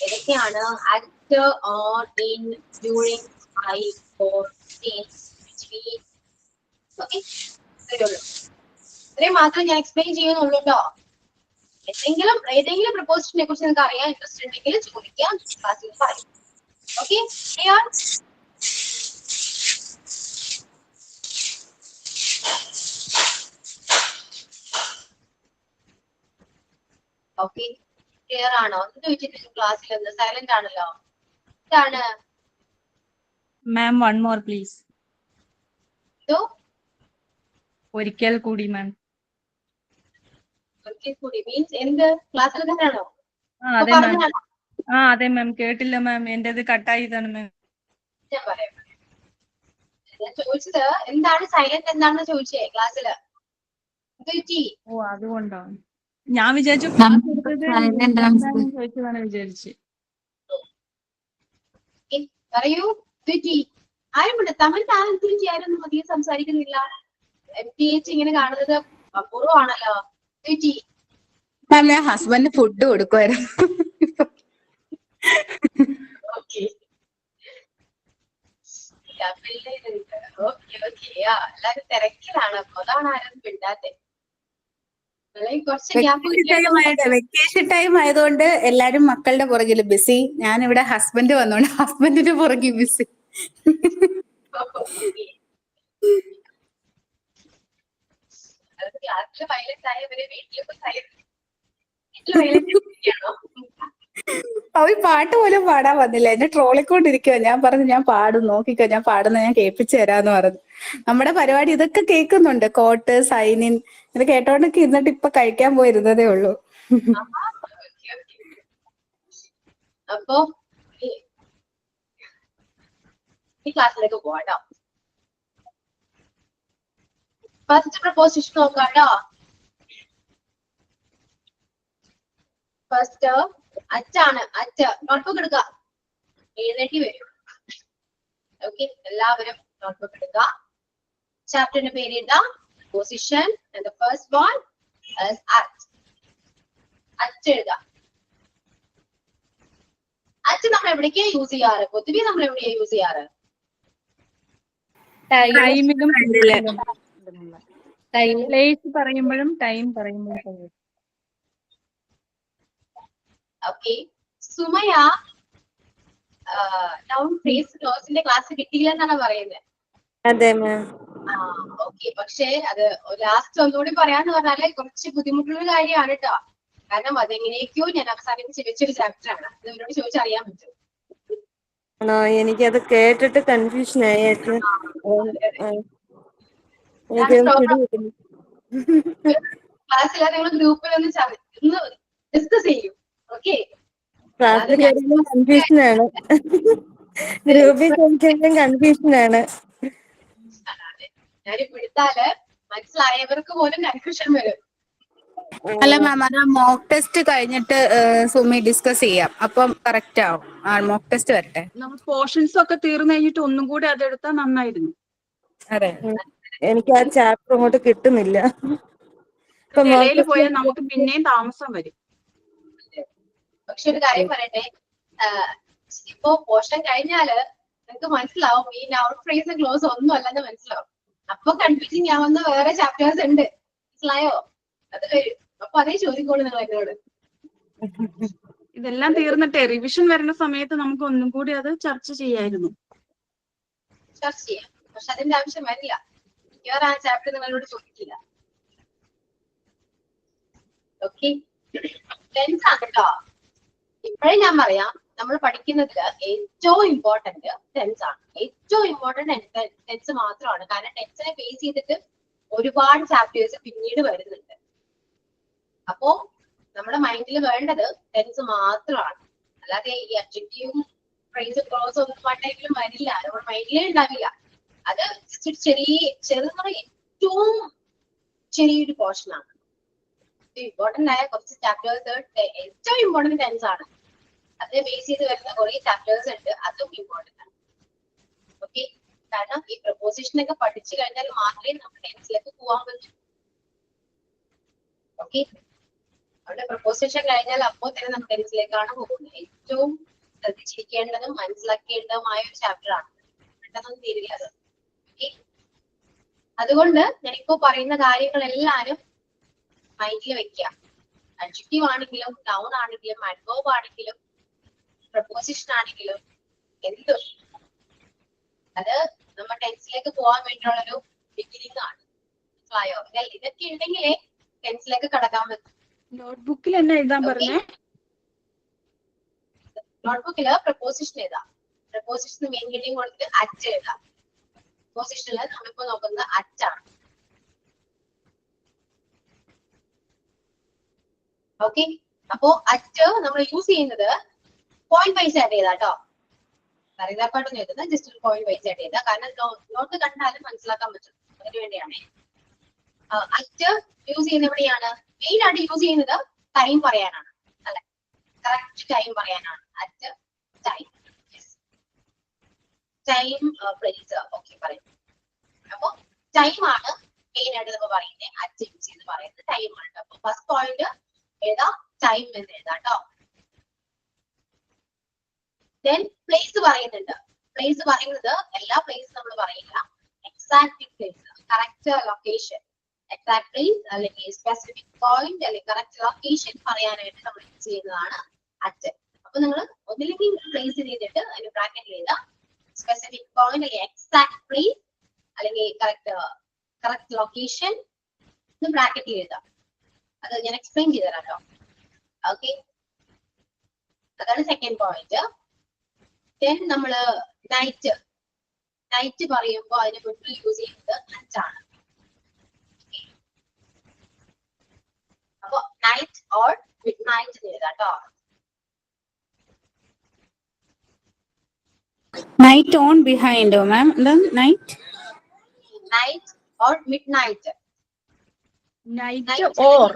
ഏതൊക്കെയാണ്? At, on, in, during, by, for, since, between. Okay, ഇത്രയും മാത്രം ഞാൻ എക്സ്പ്ലെയിൻ ചെയ്യുന്നുള്ളൂ കേട്ടോ. ഏതെങ്കിലും പ്രപ്പോസിഷനെ കുറിച്ച് നിങ്ങൾക്ക് അറിയാൻ ഇൻട്രസ്റ്റ് ഉണ്ടെങ്കിൽ ചോദിക്കാം, ക്ലാസ്സിൽ പറയും. Okay, clear? ഓക്കെ, ക്ലിയർ ആണോ? എന്ത് ചോദിച്ചിട്ട് ക്ലാസ്സിൽ ഒന്ന് സൈലന്റ് ആണല്ലോ, എന്താണ്? മാം, വൺ മോർ പ്ലീസ്. ഇതോ ഒരിക്കൽ കൂടി മാം. കൂടി മീൻസ് എന്ത്? ക്ലാസ്സിൽ തന്നെയാണോ? അതെ മാം. അതെ മാം, കേട്ടില്ല മാം, എന്റേത് കട്ടായതാണ് മാം. ഞാൻ പറയാം. ഞാൻ ചോദിച്ചത് എന്താണ് സൈലന്റ് എന്താണെന്ന് ചോദിച്ചേ ക്ലാസ്സില്. ഓ, അതുകൊണ്ടാണ് ഞാൻ വിചാരിച്ചു ചോദിച്ചതാണ് വിചാരിച്ചു. പറയൂ, ആരുമുണ്ട് തമിഴ് താരത്തിലും ചെയ്യാനൊന്നും അധികം സംസാരിക്കുന്നില്ല. MPH ഇങ്ങനെ കാണുന്നത് അപൂർവമാണല്ലോ. ഞാൻ ഹസ്ബൻഡ് ഫുഡ് കൊടുക്കുമായിരുന്നു. ഓക്കെ, എല്ലാരും തിരക്കിലാണ്, അപ്പൊ അതാണ് ആരും മിണ്ടാത്തെ. വെക്കേഷൻ ടൈം ആയതുകൊണ്ട് എല്ലാരും മക്കളുടെ പുറകില് ബിസി. ഞാനിവിടെ ഹസ്ബൻഡ് വന്നോണ്ട് ഹസ്ബൻഡിന്റെ പുറകിൽ ബിസി. ക്ലാസ്സിൽ വയലന്റ് ആയവരെ വീട്ടിലിപ്പോ വയലന്റ്. അവര് പാട്ട് പോലും പാടാൻ വന്നില്ല, എന്നെ ട്രോളിക്കൊണ്ടിരിക്കുക. ഞാൻ പറഞ്ഞു ഞാൻ പാടും, നോക്കിക്കോ ഞാൻ പാടുന്ന, ഞാൻ കേൾപ്പിച്ചു തരാന്ന് പറഞ്ഞു. നമ്മുടെ പരിപാടി ഇതൊക്കെ കേൾക്കുന്നുണ്ട്, കോട്ട്, സൈനിൻ, ഇത് കേട്ടോണ്ടൊക്കെ ഇരുന്നിട്ട് ഇപ്പൊ കഴിക്കാൻ പോയിരുന്നതേ ഉള്ളൂ. അപ്പൊ ഈ ക്ലാസ്സിലേക്ക് പോവാട്ടോ. ഫസ്റ്റ് പ്രപ്പോസിഷൻ നോക്കാട്ടോ. ഫസ്റ്റ് അച്ചാണ്. അച്ച് നോട്ട്ബുക്ക് എടുക്കുക, എഴുതേണ്ടി വരും. ഓക്കെ, എല്ലാവരും നോട്ട്ബുക്ക് എടുക്കുക. ചാപ്റ്ററിന്റെ പേര് എഴുതാം, പൊസിഷൻ. ഫസ്റ്റ് വൺ അച്ച് എഴുതുക. അച്ച് നമ്മൾ എവിടേക്കാ യൂസ് ചെയ്യാറ്? പൊതുവെ നമ്മൾ എവിടെയാ യൂസ് ചെയ്യാറ്? ടൈമിലും ടൈം പ്ലേസ് പറയുമ്പോഴും ടൈം പറയുമ്പോഴും. ഓക്കെ, സുമയ നൗൺ ഫ്രേസ് ക്ലോസിന്റെ ക്ലാസ് കിട്ടിയില്ല എന്നാണ് പറയുന്നത്. അതെ മാം. ഓക്കെ, പക്ഷേ അത് ലാസ്റ്റ് ഒന്നുകൂടി പറയാന്ന് പറഞ്ഞാല് കുറച്ച് ബുദ്ധിമുട്ടുള്ള കാര്യമാണ് കേട്ടോ. കാരണം അതെങ്ങനെയൊക്കെയോ ഞാൻ അവസാനിപ്പിച്ച് വെച്ചൊരു ചാപ്റ്റർ ആണ്. അത് ഇവരോട് ചോദിച്ചറിയാൻ പറ്റും. എനിക്കത് കേട്ടിട്ട് കൺഫ്യൂഷൻ ആയി. ക്ലാസ്സിൽ നിങ്ങൾ ഗ്രൂപ്പിൽ ഒന്ന് ഡിസ്കസ് ചെയ്യും. ഓക്കെ, കൺഫ്യൂഷനാണ്. ഗ്രൂപ്പിൽ കൺഫ്യൂഷനാണ്. ഞാനിപ്പോ എടുത്താല് മനസ്സിലായവർക്ക് പോലും കൺഫ്യൂഷൻ വരും. അല്ല മാം, അത് മോക്ക് ടെസ്റ്റ് കഴിഞ്ഞിട്ട് സുമി ഡിസ്കസ് ചെയ്യാം, അപ്പം കറക്റ്റ് ആവും. മോക്ക് ടെസ്റ്റ് വരട്ടെ. നമ്മൾ പോർഷൻസ് ഒക്കെ തീർന്നു കഴിഞ്ഞിട്ട് ഒന്നും കൂടി അതെടുത്താൽ നന്നായിരുന്നു. അതെ, എനിക്ക് ആ ചാപ്റ്റർ അങ്ങോട്ട് കിട്ടുന്നില്ല. ഇപ്പൊ ഇടയിൽ മോക്ക് പോയാൽ നമുക്ക് പിന്നെയും താമസം വരും. പക്ഷെ ഒരു കാര്യം പറയട്ടെ, ഇപ്പോ പോർഷൻ കഴിഞ്ഞാല് നിങ്ങൾക്ക് മനസ്സിലാവും ഈ നൗൺ ഫ്രേസും ക്ലോസ് ഒന്നും അല്ലെന്ന് മനസ്സിലാവും. അപ്പൊ കൺഫ്യൂസിങ് ആവുന്ന വേറെ ചാപ്റ്റേഴ്സ് ഉണ്ട്, മനസ്സിലായോ? അത് വരും. അപ്പൊ അതേ ചോദിക്കോളൂ നിങ്ങൾ എന്നോട്. ഇതെല്ലാം തീർന്നിട്ടേ റിവിഷൻ വരുന്ന സമയത്ത് നമുക്ക് ഒന്നും കൂടി അത് ചർച്ച ചെയ്യായിരുന്നു. ചർച്ച ചെയ്യാം, പക്ഷെ അതിന്റെ ആവശ്യം വരില്ല. വേറെ ആ ചാപ്റ്റർ നിങ്ങളോട് ചോദിക്കില്ല. ഓക്കെ, ടെൻസ് ആണ് കേട്ടോ. ഇപ്പോഴേ ഞാൻ പറയാം, നമ്മൾ പഠിക്കുന്നതിൽ ഏറ്റവും ഇമ്പോർട്ടന്റ് ടെൻസ് ആണ്. ഏറ്റവും ഇമ്പോർട്ടന്റ് ടെൻസ് മാത്രമാണ്. കാരണം ടെൻസിനെ ബേസ് ചെയ്തിട്ട് ഒരുപാട് ചാപ്റ്റേഴ്സ് പിന്നീട് വരുന്നുണ്ട്. അപ്പോ നമ്മുടെ മൈൻഡിൽ വേണ്ടത് ടെൻസ് മാത്രമാണ്. അല്ലാതെ ഈ അഡ്ജക്റ്റീവും ഫ്രേസും ക്ലോസും ഒന്നും പണ്ടെങ്കിലും വരില്ല, നമ്മുടെ മൈൻഡിലേ ഉണ്ടാവില്ല. അത് ചെറുതായ ഏറ്റവും ചെറിയൊരു പോർഷനാണ്. ഇമ്പോർട്ടന്റ് ആയ കുറച്ച് ചാപ്റ്റേഴ്സ് ഏറ്റവും ഇമ്പോർട്ടന്റ് ടെൻസ് ആണ്. അതിനെ ബേസ് ചെയ്ത് വരുന്ന കുറെ ചാപ്റ്റേഴ്സ് ഉണ്ട്, അതും ഇമ്പോർട്ടന്റ് ആണ്. ഓക്കെ, കാരണം ഈ പ്രപ്പോസിഷൻ ഒക്കെ പഠിച്ചു കഴിഞ്ഞാൽ മാത്രമേ നമുക്ക് ടെൻസിലേക്ക് പോകാൻ പറ്റൂ. ഓക്കെ, അവിടെ പ്രപ്പോസിഷൻ കഴിഞ്ഞാൽ അപ്പോൾ തന്നെ നമുക്ക് ടെൻസിലേക്കാണ് പോകുന്നത്. ഏറ്റവും ശ്രദ്ധിച്ചിരിക്കേണ്ടതും മനസ്സിലാക്കേണ്ടതുമായ ഒരു ചാപ്റ്റർ ആണ്. പെട്ടെന്നൊന്നും തീരില്ല അത്. ഓക്കെ, അതുകൊണ്ട് ഞാനിപ്പോ പറയുന്ന കാര്യങ്ങളെല്ലാരും മൈൻഡിൽ വെക്കുക. അഡ്ജക്റ്റീവ് ആണെങ്കിലും നൗൺ ആണെങ്കിലും അഡ്വേർബ് ആണെങ്കിലും പ്രപ്പോസിഷൻ ആണെങ്കിലും എന്തും അത് നമ്മൾ ടെൻസിലേക്ക് പോകാൻ വേണ്ടിയുള്ളൊരു ബിഗിനിങ് ആണ്. മനസ്സിലായോ? ഇതൊക്കെ ഉണ്ടെങ്കിലേ ടെൻസിലേക്ക് കടക്കാൻ പറ്റും. നോട്ട്ബുക്കിൽ എന്നെ എഴുതാൻ പറഞ്ഞേ. നോട്ട്ബുക്കില് പ്രപ്പോസിഷൻ എഴുതാം. പ്രപ്പോസിഷൻ മെയിൻ ഹെഡിങ് കൊടുത്തിട്ട് അറ്റ് എഴുതാം. പ്രപ്പോസിഷനിൽ നമ്മളിപ്പോ നോക്കുന്നത് അറ്റാണ്. ഓക്കെ, അപ്പോ അറ്റ് നമ്മൾ യൂസ് ചെയ്യുന്നത് പോയിന്റ് വൈസ് ആഡ് ചെയ്താ കേട്ടോ. അറിയാപ്പാട്ടൊന്നും എഴുതുന്നത് ജസ്റ്റ് ഒരു പോയിന്റ് വൈസ് ആഡ് ചെയ്താ. കാരണം നോട്ട് കണ്ടാലും മനസ്സിലാക്കാൻ പറ്റും, അതിന് വേണ്ടിയാണ്. അറ്റ് യൂസ് ചെയ്യുന്നത് എവിടെയാണ്? മെയിൻ ആയിട്ട് യൂസ് ചെയ്യുന്നത് ടൈം പറയാനാണ്, അല്ലെ? കറക്റ്റ് ടൈം പറയാനാണ് at time. Time place okay പറയും. അപ്പൊ ടൈം ആണ് മെയിൻ ആയിട്ട് നമ്മൾ പറയുന്നത്. അറ്റ് യൂസ് ചെയ്ത് പറയുന്നത് ടൈം ആണ്. അപ്പൊ ഫസ്റ്റ് പോയിന്റ് ഏതാ? ടൈം എന്ന് എഴുതാം കേട്ടോ. ദെൻ പ്ലേസ് പറയുന്നുണ്ട്. പ്ലേസ് പറയുന്നത് എല്ലാ പ്ലേസും നമ്മൾ പറയില്ല, exact place, correct location, exact place അല്ലെങ്കിൽ സ്പെസിഫിക് പോയിന്റ് അല്ലെങ്കിൽ കറക്റ്റ് ലൊക്കേഷൻ പറയാനായിട്ട് നമ്മൾ യൂസ് ചെയ്യുന്നതാണ് അറ്റ്. അപ്പൊ നിങ്ങൾ ഒന്നില്ലെങ്കിൽ പ്ലേസ് ചെയ്തിട്ട് അതിന് ബ്രാക്കറ്റ് ചെയ്ത സ്പെസിഫിക് പോയിന്റ് അല്ലെങ്കിൽ എക്സാക്ട് പ്ലേസ് അല്ലെങ്കിൽ കറക്റ്റ് ലൊക്കേഷൻ ബ്രാക്കറ്റ് എഴുതാം. അത് ഞാൻ എക്സ്പ്ലെയിൻ ചെയ്തു തരാം കേട്ടോ. ഓക്കെ, അതാണ് സെക്കൻഡ് പോയിന്റ്. ദെൻ നമ്മള് നൈറ്റ് പറയുമ്പോൾ അതിന് മുന്നിൽ യൂസ് ചെയ്യുന്നത് അറ്റാണ്. അപ്പൊ നൈറ്റ് ഓർ മിഡ് നൈറ്റ് എഴുതാം കേട്ടോ. നൈറ്റ് ഓൺ ബിഹൈൻഡോ ma'am? Night or midnight. Night or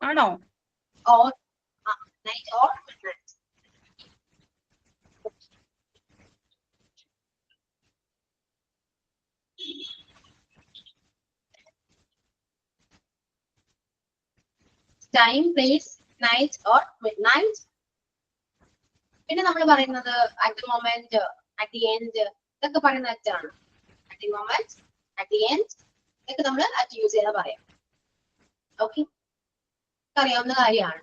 ആണോ? Or night or midnight. Time, place, night or midnight. പിന്നെ നമ്മൾ പറയുന്നത് at the moment, at the end, ഇതൊക്കെ പറയുന്ന അറ്റാണ്. At the moment, at the end ഇതൊക്കെ നമ്മൾ അറ്റ് യൂസ് ചെയ്താൽ പറയാം. ഓക്കെ, അറിയാവുന്ന കാര്യമാണ്.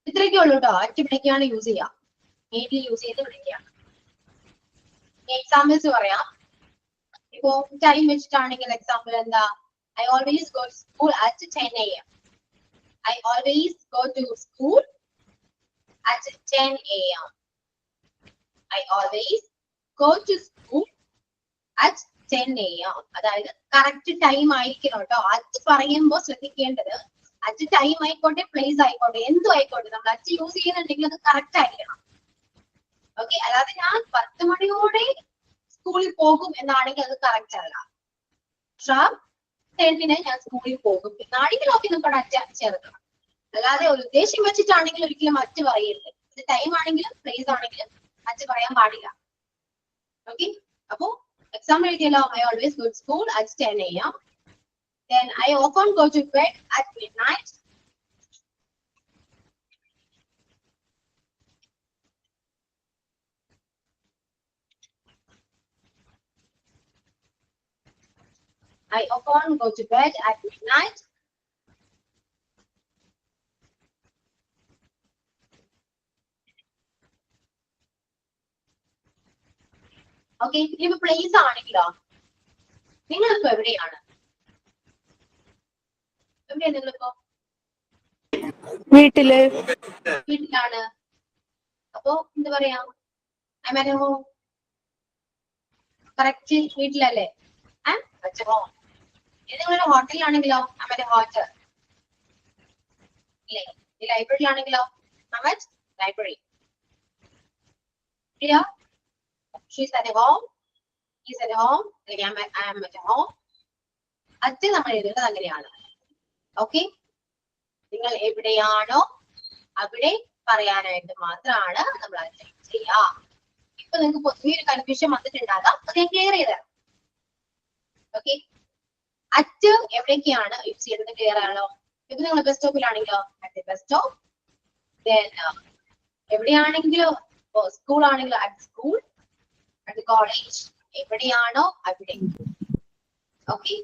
ഇത്രയൊക്കെ ഉള്ളൂ കേട്ടോ. അറ്റ് വിളിക്കുകയാണ് യൂസ് ചെയ്യാം, മെയിൻലി യൂസ് ചെയ്ത് വിളിക്കുകയാണ്. എക്സാമ്പിൾസ് പറയാം. ഇപ്പോ ടൈം വെച്ചിട്ടാണെങ്കിൽ എക്സാമ്പിൾ എന്താ? I always go to school at 10 a.m. I always go to school at 10 a.m. I always go to school at 10 a.m. അതായത് കറക്റ്റ് ടൈം ആയിരിക്കണം കേട്ടോ. അറ്റ് പറയുമ്പോൾ ശ്രദ്ധിക്കേണ്ടത് അറ്റ് ടൈം ആയിക്കോട്ടെ, പ്ലേസ് ആയിക്കോട്ടെ, എന്തും ആയിക്കോട്ടെ, നമ്മൾ അറ്റ് യൂസ് ചെയ്യുന്നുണ്ടെങ്കിൽ അത് കറക്റ്റ് ആയിരിക്കണം. ഓക്കെ, അല്ലാതെ ഞാൻ 10 മണിയോടെ സ്കൂളിൽ പോകും എന്നാണെങ്കിൽ അത് കറക്റ്റ് അല്ല. ഷാർപ്പ് 10-ന് ഞാൻ സ്കൂളിൽ പോകും എന്നാണെങ്കിൽ ഓക്കെ, നമുക്ക് അറ്റ് ചേർക്കണം. അല്ലാതെ ഒരു ഉദ്ദേശം വെച്ചിട്ടാണെങ്കിൽ ഒരിക്കലും അറ്റ് പറയരുത്. ഇത് ടൈം ആണെങ്കിലും പ്ലേസ് ആണെങ്കിലും അറ്റ് പറയാൻ പാടില്ല. ഓക്കെ, അപ്പോ example എഴുതിയല്ലോ. I always go to school at 10 a.m. Then I often go to bed at midnight. I often go to bed at midnight. Okay, if place ആണെങ്കിലോ നിങ്ങളിപ്പോ എവിടെയാണ്? എവിടെയാണ് നിങ്ങളിപ്പോ? വീട്ടില്. വീട്ടിലാണ്. അപ്പൊ എന്താ പറയാ? I'm at home. കറക്റ്റ് വീട്ടിലല്ലേ? At home. നിങ്ങളൊരു ഹോട്ടലിലാണെങ്കിലോ I'm at a hotel. ഇല്ലേ? ഈ ലൈബ്രറിയിലാണെങ്കിലോ I'm at library. Yeah. She's at home. He's at home. I am at home. അത് നമ്മൾ എഴുതുന്നത് അങ്ങനെയാണ്. ഓക്കെ, നിങ്ങൾ എവിടെയാണോ അവിടെ പറയാനായിട്ട് മാത്രമാണ് നമ്മൾ അത് ചെയ്യുക. ഇപ്പൊ നിങ്ങൾക്ക് പൊതുവെ ഒരു കൺഫ്യൂഷൻ വന്നിട്ടുണ്ടാകാം, അത് ഞാൻ ക്ലിയർ ചെയ്തരാം. ഓക്കെ, അറ്റ് എവിടേക്കാണ് യൂസ് ചെയ്യുന്നത് ക്ലിയർ ആണോ? ഇപ്പൊ നിങ്ങൾ ബസ് സ്റ്റോപ്പിലാണെങ്കിലോ അറ്റ് ബസ് സ്റ്റോപ്പ്. എവിടെയാണെങ്കിലോ സ്കൂൾ ആണെങ്കിലോ അറ്റ് സ്കൂൾ, അറ്റ് കോളേജ്, എവിടെയാണോ അവിടെ. ഓക്കെ,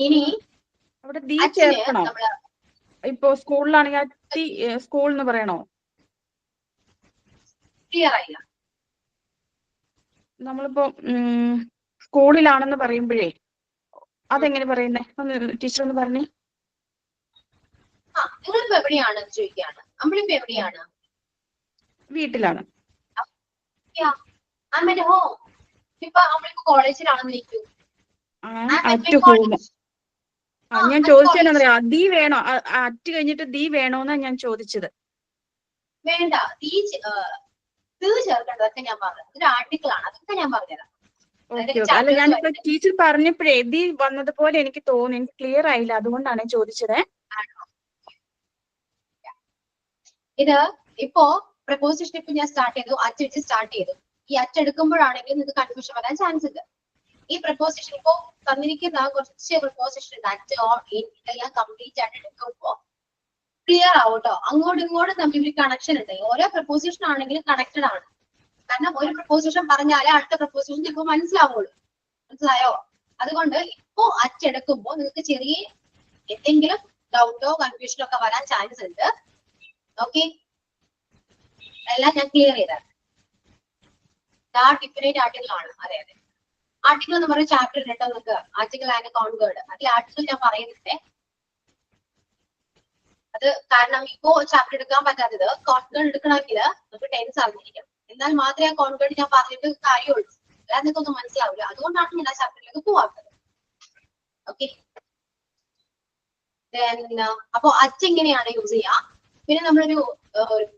ഇനി അവിടെ ദീ ചേർക്കണോ? ഇപ്പൊ സ്കൂളിലാണെങ്കിൽ സ്കൂൾ എന്ന് പറയണോ? ക്ലിയർ ആയില്ല. നമ്മളിപ്പോ സ്കൂളിലാണെന്ന് പറയുമ്പോഴേ അതെങ്ങനെ പറയുന്നേ? ഒന്ന് ടീച്ചർ ഒന്ന് പറഞ്ഞേ. നിങ്ങളിപ്പോ എവിടെയാണ് ചോദിക്കുകയാണ്. നമ്മളിപ്പോ എവിടെയാണ്? വീട്ടിലാണ്. I'm at home. ഇപ്പൊ നമ്മളിപ്പോ കോളേജിലാണെന്ന് ഇരിക്കൂ. At home. ഞാൻ ചോദിച്ചത് എന്താ പറയാ, ദീ വേണോ? അറ്റ് കഴിഞ്ഞിട്ട് ദീ വേണോന്നാ ഞാൻ ചോദിച്ചത്. വേണ്ട, ചേർക്കേണ്ടതൊക്കെ ഞാൻ പറഞ്ഞു. ഇതൊരു ആർട്ടിക്കിൾ ആണ്, അതൊക്കെ ഞാൻ പറഞ്ഞുതരാം. അല്ല, ഞാനിപ്പോ ടീച്ചർ പറഞ്ഞപ്പോഴേ ദീ വന്നതുപോലെ എനിക്ക് തോന്നി, എനിക്ക് ക്ലിയർ ആയില്ല, അതുകൊണ്ടാണ് ചോദിച്ചത്. ഇത് ഇപ്പോ പ്രപ്പോസിഷൻ ഇപ്പൊ ഞാൻ സ്റ്റാർട്ട് ചെയ്തു, അറ്റ് സ്റ്റാർട്ട് ചെയ്തു. ഈ അറ്റ് എടുക്കുമ്പോഴാണെങ്കിൽ നിങ്ങൾക്ക് കൺഫ്യൂഷൻ വരാൻ ചാൻസ് ഉണ്ട്. ഈ പ്രപ്പോസിഷൻ ഇപ്പോ തന്നിരിക്കുന്ന കുറച്ച് പ്രപ്പോസിഷൻ ഉണ്ട്, അറ്റ് ഓർ ഇൻ, ഇതെല്ലാം കംപ്ലീറ്റ് ആയിട്ട് എടുക്കുമ്പോ ക്ലിയർ ആവും കേട്ടോ. അങ്ങോട്ടും ഇങ്ങോട്ടും തമ്മിൽ ഒരു കണക്ഷൻ ഉണ്ട്. ഓരോ പ്രപ്പോസിഷൻ ആണെങ്കിലും കണക്റ്റഡ് ആണ്. കാരണം ഒരു പ്രപ്പോസിഷൻ പറഞ്ഞാലേ അടുത്ത പ്രപ്പോസിഷൻ ചിലപ്പോൾ മനസ്സിലാവുള്ളൂ. മനസ്സിലായോ? അതുകൊണ്ട് ഇപ്പോ അറ്റ് എടുക്കുമ്പോ നിങ്ങൾക്ക് ചെറിയ എന്തെങ്കിലും ഡൗട്ടോ കൺഫ്യൂഷനോ ഒക്കെ വരാൻ ചാൻസ് ഉണ്ട്. ഓക്കെ, എല്ലാം ഞാൻ ക്ലിയർ ചെയ്തത്. ഡിഫറെന്റ് ആർട്ടിക്കിൾ ആണ്. അതെ അതെ, ആർട്ടിക്കിൾ എന്ന് പറയുന്ന ചാപ്റ്റർ 2 നിങ്ങൾക്ക് ആർട്ടിക്കിൾ ആൻഡ് കോൺവേർഡ്, അതിൽ ആർട്ടിക്കിൾ ഞാൻ പറയുന്നുണ്ട്. അത് കാരണം ഇപ്പോ ചാപ്റ്റർ എടുക്കാൻ പറ്റാത്തത് കോൺവേർഡ് എടുക്കണമെങ്കിൽ നമുക്ക് ടെൻസ് അറിഞ്ഞിരിക്കണം. എന്നാൽ മാത്രമേ ആ കോൺവേർഡ് ഞാൻ പറഞ്ഞിട്ട് കാര്യമുള്ളൂ, അല്ലാതെ നിങ്ങൾക്ക് ഒന്നും മനസ്സിലാവില്ല. അതുകൊണ്ടാണ് ഞാൻ ആ ചാപ്റ്ററിലേക്ക് പോവാത്തത്. ഓക്കെ, അപ്പൊ അറ്റ് എങ്ങനെയാണ് യൂസ് ചെയ്യാം? പിന്നെ നമ്മളൊരു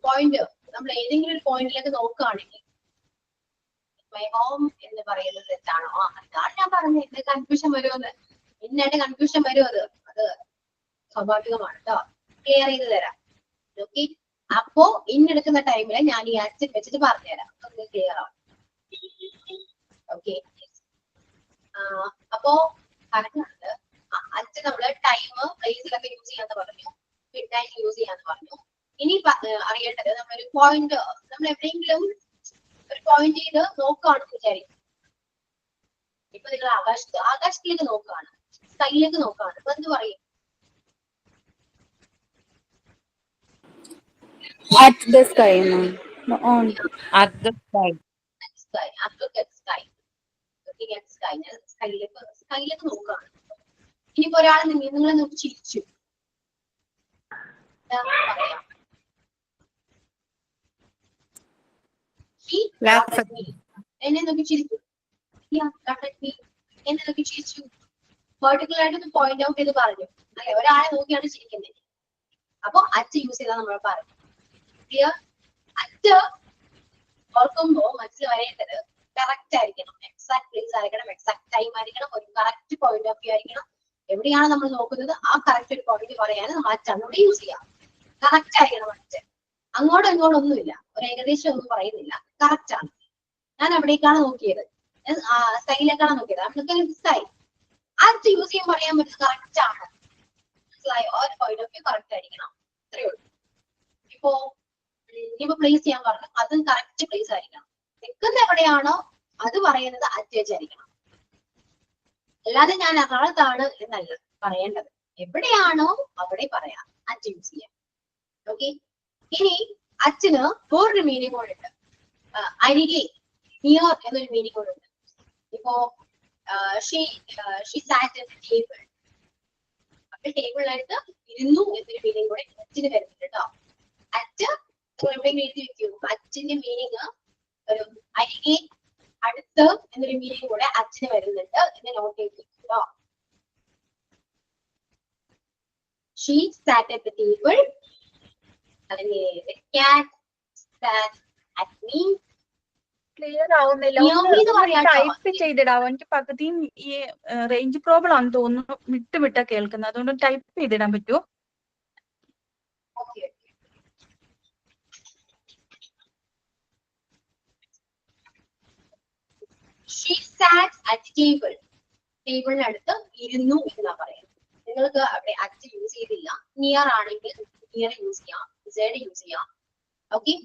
പോയിന്റ്, നമ്മൾ ഏതെങ്കിലും ഒരു പോയിന്റിലേക്ക് നോക്കുകയാണെങ്കിൽ മൈ ഹോം എന്ന് പറയുന്നത് തെറ്റാണോ? അതാണ് ഞാൻ പറഞ്ഞത്, കൺഫ്യൂഷൻ വരുമെന്ന്. ഇന്നായിട്ട് കൺഫ്യൂഷൻ വരും. അത് സ്വാഭാവികമാണ് കേട്ടോ, ക്ലിയർ ചെയ്ത് തരാം. ഓക്കെ, അപ്പോ ഇന്നെടുക്കുന്ന ടൈമില് ഞാൻ ഈ അറ്റ് വെച്ചിട്ട് പറഞ്ഞുതരാം, അത് ക്ലിയർ ആവും. ഓക്കെ, അപ്പോ പറഞ്ഞത് അറ്റ് നമ്മള് ടൈം പ്ലേസിലൊക്കെ യൂസ് ചെയ്യാന്ന് പറഞ്ഞു, മിഡ് നൈറ്റ് യൂസ് ചെയ്യാന്ന് പറഞ്ഞു. ഇനി അറിയേണ്ടത് നമ്മളൊരു പോയിന്റ്, നമ്മൾ എവിടെയെങ്കിലും ഒരു പോയിന്റ് ചെയ്ത് നോക്കുകയാണെന്ന് വിചാരിക്കും. ഇപ്പൊ നിങ്ങൾ ആകാശത്തിലേക്ക് നോക്കുകയാണ്, സ്കൈയിലേക്ക് നോക്കുകയാണ്, അപ്പൊ എന്ത് പറയും? At the sky, on. At the sky. Sky, look at sky. Looking at sky. സ്കൈയിലേക്ക് നോക്കുകയാണ്. ഇനിയിപ്പോ ഒരാൾ നിങ്ങളെ നോക്കി ചിരിച്ചു, പറയാം എന്നെ നോക്കി ചിരിച്ചു, എന്നെ നോക്കി ചിരിച്ചു. പെർട്ടിക്കുലർ ആയിട്ട് ഒന്ന് പോയിന്റ് ഔട്ട് ചെയ്ത് പറഞ്ഞു, അല്ലെ? ഒരാളെ നോക്കിയാണ് ചിരിക്കുന്നത്. അപ്പൊ അറ്റ് യൂസ് ചെയ്താൽ നമ്മൾ പറഞ്ഞു. ക്ലിയർ? അറ്റ് ഓർക്കുമ്പോ മനസ്സിൽ വരേണ്ടത് കറക്റ്റ് ആയിരിക്കണം, എക്സാക്ട് പ്ലേസ് ആയിരിക്കണം, എക്സാക്ട് ടൈം ആയിരിക്കണം, ഒരു കറക്റ്റ് പോയിന്റ് ഓഫ് വ്യൂ ആയിരിക്കണം. എവിടെയാണ് നമ്മൾ നോക്കുന്നത് ആ കറക്റ്റ് ഒരു പോയിന്റ് പറയാൻ നമ്മൾ അറ്റാണ് യൂസ് ചെയ്യാം. കറക്റ്റ് ആയിരിക്കണം അറ്റ്. അങ്ങോട്ടും ഇങ്ങോട്ടും ഒന്നുമില്ല, ഒരു ഏകദേശം ഒന്നും പറയുന്നില്ല, കറക്റ്റ് ആണ്. ഞാൻ എവിടേക്കാണ് നോക്കിയത്? സ്കൈയിലേക്കാണ് നോക്കിയത്. സ്കൈ യൂസ് ചെയ്യാൻ പറയാൻ പറ്റുന്നത് കറക്റ്റ് ആണ്. മനസ്സിലായോ? ആ ഒരു പോയിന്റ് ഓഫ് വ്യൂ കറക്റ്റ് ആയിരിക്കണം. അത്രേ ഉള്ളൂ. ഇപ്പൊ പ്ലേസ് ചെയ്യാൻ പറഞ്ഞു, അത് കറക്റ്റ് പ്ലേസ് ആയിരിക്കണം. നിൽക്കുന്ന എവിടെയാണോ അത് പറയുന്നത് അറ്റ് വെച്ചായിരിക്കണം. അല്ലാതെ ഞാൻ എറണാകുളത്താണ് എന്നല്ല പറയേണ്ടത്. എവിടെയാണോ അവിടെ പറയാം, അറ്റ് യൂസ് ചെയ്യാം. ഓക്കെ. ഇനി അച്ഛന് വേറൊരു മീനിങ് കൂടെ ഉണ്ട്. അരികെ, നിയർ എന്നൊരു മീനിങ് കൂടെ ഉണ്ട്. ഇപ്പോ she sat at the table. അപ്പൊ ടേബിളിലായിട്ട് ഇരുന്നു എന്നൊരു മീനിങ് കൂടെ അച്ഛന് വരുന്നുണ്ട് കേട്ടോ. അറ്റ് എവിടെയെങ്കിലും എഴുതി വെക്കൂ. അച്ഛന്റെ മീനിങ് ഒരു അരികെ, അടുത്ത് എന്നൊരു മീനിങ് കൂടെ അച്ഛന് വരുന്നുണ്ട് എന്ന് നോട്ട് ചെയ്ത് വെക്കുക. She sat at the table. അല്ലെങ്കിൽ the cat sat at me. Clear ആവുന്നില്ല. ടൈപ്പ് ചെയ്തിടാവോ? എനിക്ക് പകുതിയും ഈ റേഞ്ച് പ്രോബ്ലം ആണെന്ന് തോന്നുന്നു. വിട്ടാ കേൾക്കുന്നത്. അതുകൊണ്ട് ടൈപ്പ് ചെയ്തിടാൻ പറ്റുമോ? Okay. She sat at the table. ടേബിളിനടുത്ത് ഇരുന്നു എന്നാ പറയുന്നത്. നിങ്ങൾക്ക് അവിടെ അറ്റ് യൂസ് ചെയ്തില്ല. നിയർ ആണെങ്കിൽ നിയർ യൂസ് ചെയ്യാം, ഇസഡ് യൂസ് ചെയ്യാം. ഓക്കെ.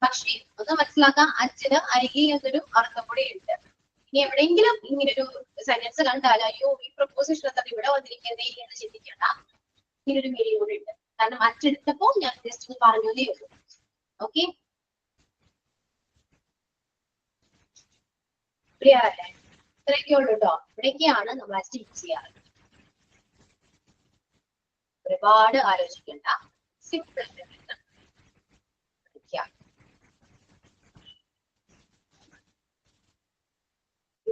പക്ഷേ ഒന്ന് മനസ്സിലാക്കാം, അച്ഛന് അരികെ എന്നൊരു അർത്ഥം കൂടെ ഉണ്ട്. ഇനി എവിടെയെങ്കിലും ഇങ്ങനൊരു സെന്റൻസ് കണ്ടാൽ അയ്യോ ഈ പ്രപ്പോസിഷൻ എന്താണ് ഇവിടെ വന്നിരിക്കുന്നേ എന്ന് ചിന്തിക്കേണ്ട. ഇങ്ങനൊരു മീനിങ് കൂടെ ഉണ്ട്. കാരണം അച്ചെടുത്തപ്പോ ഞാൻ ജസ്റ്റ് ഒന്ന് പറഞ്ഞതേ ഉള്ളൂ. ഓക്കെ. ക്ലിയർ അല്ലേ? ഇത്രയൊക്കെ ഉള്ളൂ കേട്ടോ. ഇവിടേക്കാണ് നമ്മൾ അറ്റ് യൂസ് ചെയ്യാറ്. ഒരുപാട് ആലോചിക്കേണ്ട, simple.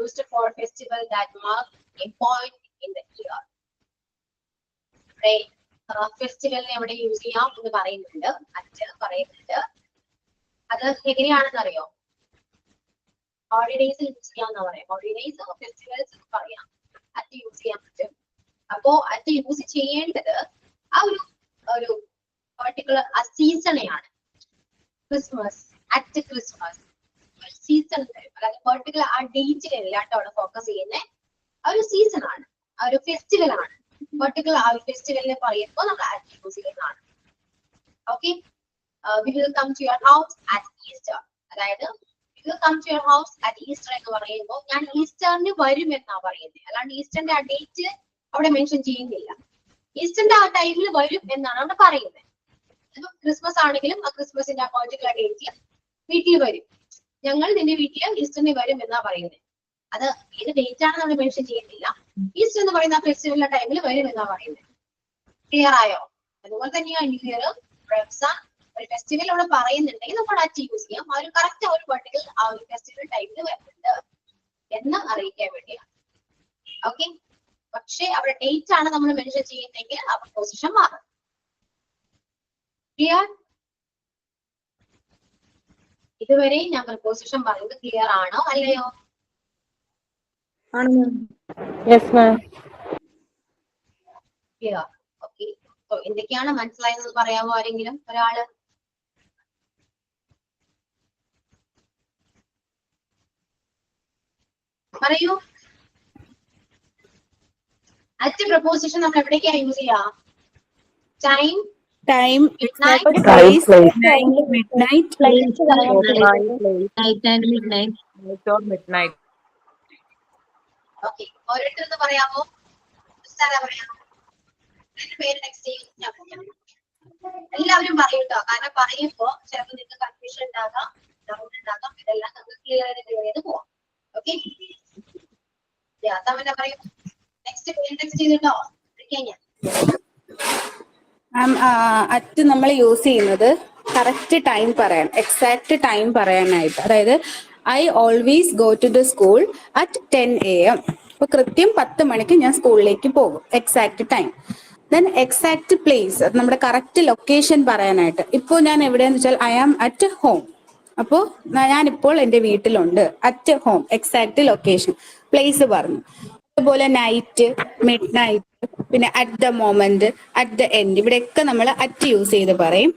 Used for festival that mark a point in the year. ഫെസ്റ്റിവലിനെ എവിടെ യൂസ് ചെയ്യാം എന്ന് പറയുന്നുണ്ട്, അറ്റ് പറയുന്നുണ്ട്. അത് എങ്ങനെയാണെന്ന് അറിയോ? ഹോളിഡേയ്സ് യൂസ് ചെയ്യാന്ന് പറയാം. ഹോളിഡേയ്സ് ഫെസ്റ്റിവൽസ് പറയാം, അറ്റ് യൂസ് ചെയ്യാൻ പറ്റും. അപ്പോ അറ്റ് യൂസ് ചെയ്യേണ്ടത് ആ ഒരു പെർട്ടിക്കുലർ ആ സീസണെയാണ്. ക്രിസ്മസ്, അറ്റ് ക്രിസ്മസ് സീസൺ തരും. അതായത് പെർട്ടിക്കുലർ ആ ഡേറ്റിലല്ലാട്ടോ അവിടെ ഫോക്കസ് ചെയ്യുന്നത്. ആ ഒരു സീസൺ ആണ്, ആ ഒരു ഫെസ്റ്റിവൽ ആണ്. പെർട്ടിക്കുലർ ആ ഒരു ഫെസ്റ്റിവലിനെ പറയുമ്പോൾ നമ്മൾ അറ്റ് യൂസ് ചെയ്യുന്നതാണ്. Okay. We will come to your house at Easter. അതായത് we will come to your house at Easter എന്ന് പറയുമ്പോൾ ഞാൻ ഈസ്റ്ററിന് വരും എന്നാ പറയുന്നത്. അല്ലാണ്ട് ഈസ്റ്ററിന്റെ ആ ഡേറ്റ് അവിടെ മെൻഷൻ ചെയ്യുന്നില്ല. ഈസ്റ്ററിന്റെ ആ ടൈമിൽ വരും എന്നാണ് അവിടെ പറയുന്നത്. ഇപ്പൊ ക്രിസ്മസ് ആണെങ്കിലും ആ ക്രിസ്മസിന്റെ ആ പെർട്ടിക്കുലർ ഡേറ്റിൽ വീട്ടിൽ വരും. ഞങ്ങൾ നിന്റെ വീട്ടിൽ ഈസ്റ്ററിന് വരും എന്നാ പറയുന്നത്. അത് ഏത് ഡേറ്റ് ആണെന്ന് നമ്മൾ മെൻഷൻ ചെയ്യുന്നില്ല. ഈസ്റ്റർ എന്ന് പറയുന്ന ആ ഫെസ്റ്റിവലിന്റെ ടൈമിൽ വരും എന്നാ പറയുന്നത്. ക്ലിയർ ആയോ? അതുപോലെ തന്നെയാണ് ന്യൂ ഇയർ, റംസാൻ ഒരു ഫെസ്റ്റിവൽ അവിടെ പറയുന്നുണ്ടെങ്കിൽ നമ്മൾ അറ്റ് യൂസ് ചെയ്യാം. ആ ഒരു കറക്റ്റ് ആ ഒരു പെർട്ടിക്കുലർ ആ ഒരു ഫെസ്റ്റിവൽ ടൈമിൽ വരുന്നുണ്ട് എന്ന് അറിയിക്കാൻ വേണ്ടിയാണ്. ഓക്കെ. പക്ഷെ അവിടെ ഡേറ്റ് ആണ് നമ്മൾ മെൻഷൻ ചെയ്യുന്നെങ്കിൽ ആ പൊസിഷൻ മാറും. ക്ലിയർ? ഇതുവരെ ഞാൻ പ്രപ്പോസിഷൻ പറയുന്നത് ക്ലിയർ ആണോ അല്ലയോ? ക്ലിയർ. ഓക്കെ. എന്തൊക്കെയാണ് മനസ്സിലായെന്ന് പറയാമോ ആരെങ്കിലും ഒരാള്? പറയൂ. അറ്റ് പ്രപ്പോസിഷൻ നമ്മൾ എവിടേക്കാണ് യൂസ് ചെയ്യാ? Time, time, midnight, place, midnight. Okay. ഓരോരുത്തർന്ന് പറയാമോ? പറയാമോ? പേര് നെക്സ്റ്റ് ചെയ്യും. ഞാൻ പറയാം. എല്ലാവരും പറയൂട്ടോ. കാരണം പറയുമ്പോ ചിലപ്പോൾ നിങ്ങൾക്ക് കൺഫ്യൂഷൻ ഉണ്ടാകാം, ഡൗട്ട് ഉണ്ടാകാം. ഇതെല്ലാം നമുക്ക് ക്ലിയർ ചെയ്ത് പോവാം. ഓക്കെ. തവണ പറയും. നെക്സ്റ്റ് പേര് നെക്സ്റ്റ് ചെയ്തിട്ടോ. ഞാൻ അറ്റ് നമ്മൾ യൂസ് ചെയ്യുന്നത് കറക്റ്റ് ടൈം പറയാൻ, എക്സാക്ട് ടൈം പറയാനായിട്ട്. അതായത് I always go to the school at 10 AM. അപ്പൊ കൃത്യം 10 മണിക്ക് ഞാൻ സ്കൂളിലേക്ക് പോകും. Exact time. Then exact place, നമ്മുടെ കറക്റ്റ് ലൊക്കേഷൻ പറയാനായിട്ട്. ഇപ്പോൾ ഞാൻ എവിടെയാന്ന് വെച്ചാൽ ഐ ആം അറ്റ് ഹോം. അപ്പോൾ ഞാനിപ്പോൾ എൻ്റെ വീട്ടിലുണ്ട്. At home, exact location. Place പറഞ്ഞു. അതുപോലെ നൈറ്റ്, മിഡ് നൈറ്റ്, പിന്നെ at the moment, at the end, ഇവിടെയൊക്കെ നമ്മൾ അറ്റ് യൂസ് ചെയ്ത് പറയും.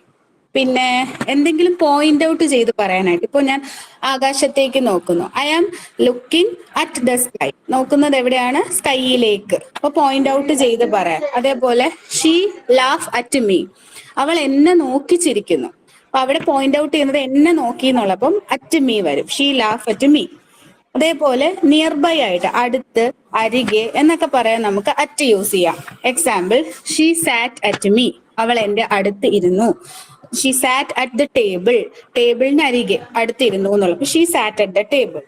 പിന്നെ എന്തെങ്കിലും പോയിന്റ് ഔട്ട് ചെയ്ത് പറയാനായിട്ട്. ഇപ്പൊ ഞാൻ ആകാശത്തേക്ക് നോക്കുന്നു. I am looking at the sky. നോക്കുന്നത് എവിടെയാണ്? സ്കൈയിലേക്ക്. അപ്പൊ പോയിന്റ് ഔട്ട് ചെയ്ത് പറയാം. അതേപോലെ ഷീ ലാഫ് അറ്റ് മീ. അവൾ എന്നെ നോക്കി ചിരിക്കുന്നു. അപ്പൊ അവിടെ പോയിന്റ് ഔട്ട് ചെയ്യുന്നത് എന്നെ നോക്കി എന്നുള്ള. അപ്പം അറ്റ് മീ വരും. She laugh at me. അതേപോലെ നിയർ ബൈ ആയിട്ട് അടുത്ത്, അരികെ എന്നൊക്കെ പറയാൻ നമുക്ക് അറ്റ് യൂസ് ചെയ്യാം. Example, she sat at me. അവൾ എന്റെ അടുത്ത് ഇരുന്നു. She sat at the table. ടേബിളിന് അരികെ അടുത്തിരുന്നു എന്നുള്ളത്. She sat at the table.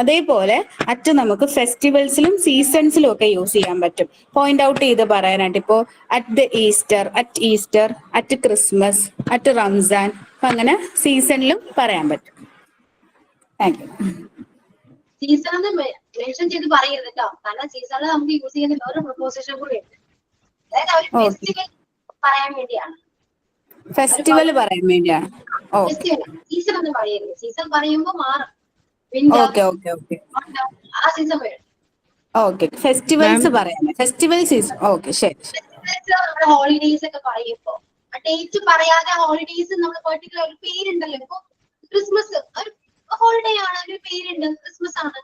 അതേപോലെ അറ്റ് നമുക്ക് ഫെസ്റ്റിവൽസിലും സീസൺസിലും ഒക്കെ യൂസ് ചെയ്യാൻ പറ്റും. പോയിന്റ് ഔട്ട് ചെയ്ത് പറയാനായിട്ട്. ഇപ്പോ at Easter, at Christmas, at Ramzan. അപ്പൊ അങ്ങനെ സീസണിലും പറയാൻ പറ്റും. Thank you. സീസൺ എന്ന് മെൻഷൻ ചെയ്ത് പറയരുത് കേട്ടോ. കാരണം സീസണിൽ നമുക്ക് യൂസ് ചെയ്യുന്ന വേറെ പ്രൊപ്പോസിഷൻ കൂടി ഉണ്ട്. അതായത് അവർ ഫെസ്റ്റിവൽ പറയാൻ വേണ്ടിയാണ്. ഫെസ്റ്റിവൽ പറയാൻ വേണ്ടിയാണ്. സീസൺ എന്ന് പറയരുത്. സീസൺ പറയുമ്പോൾ മാറും. ഓക്കെ ഓക്കെ ഓക്കെ ആ സീസൺ വരും. ഓക്കെ, ഫെസ്റ്റിവൽസ് പറയാം. Festival season. ഓക്കെ, ശരി. നമ്മുടെ ഹോളിഡേയ്സ് ഒക്കെ പറയുമ്പോ ഡേറ്റ് പറയാതെ ഹോളിഡേയ്സ് നമ്മൾ പെർട്ടിക്കുലർ ഒരു പേരുണ്ടല്ലോ. ഇപ്പൊ ക്രിസ്മസ് ഒരു ഹോളിഡേ ആണ്, ഒരു പേരുണ്ട്, ക്രിസ്മസ് ആണ്.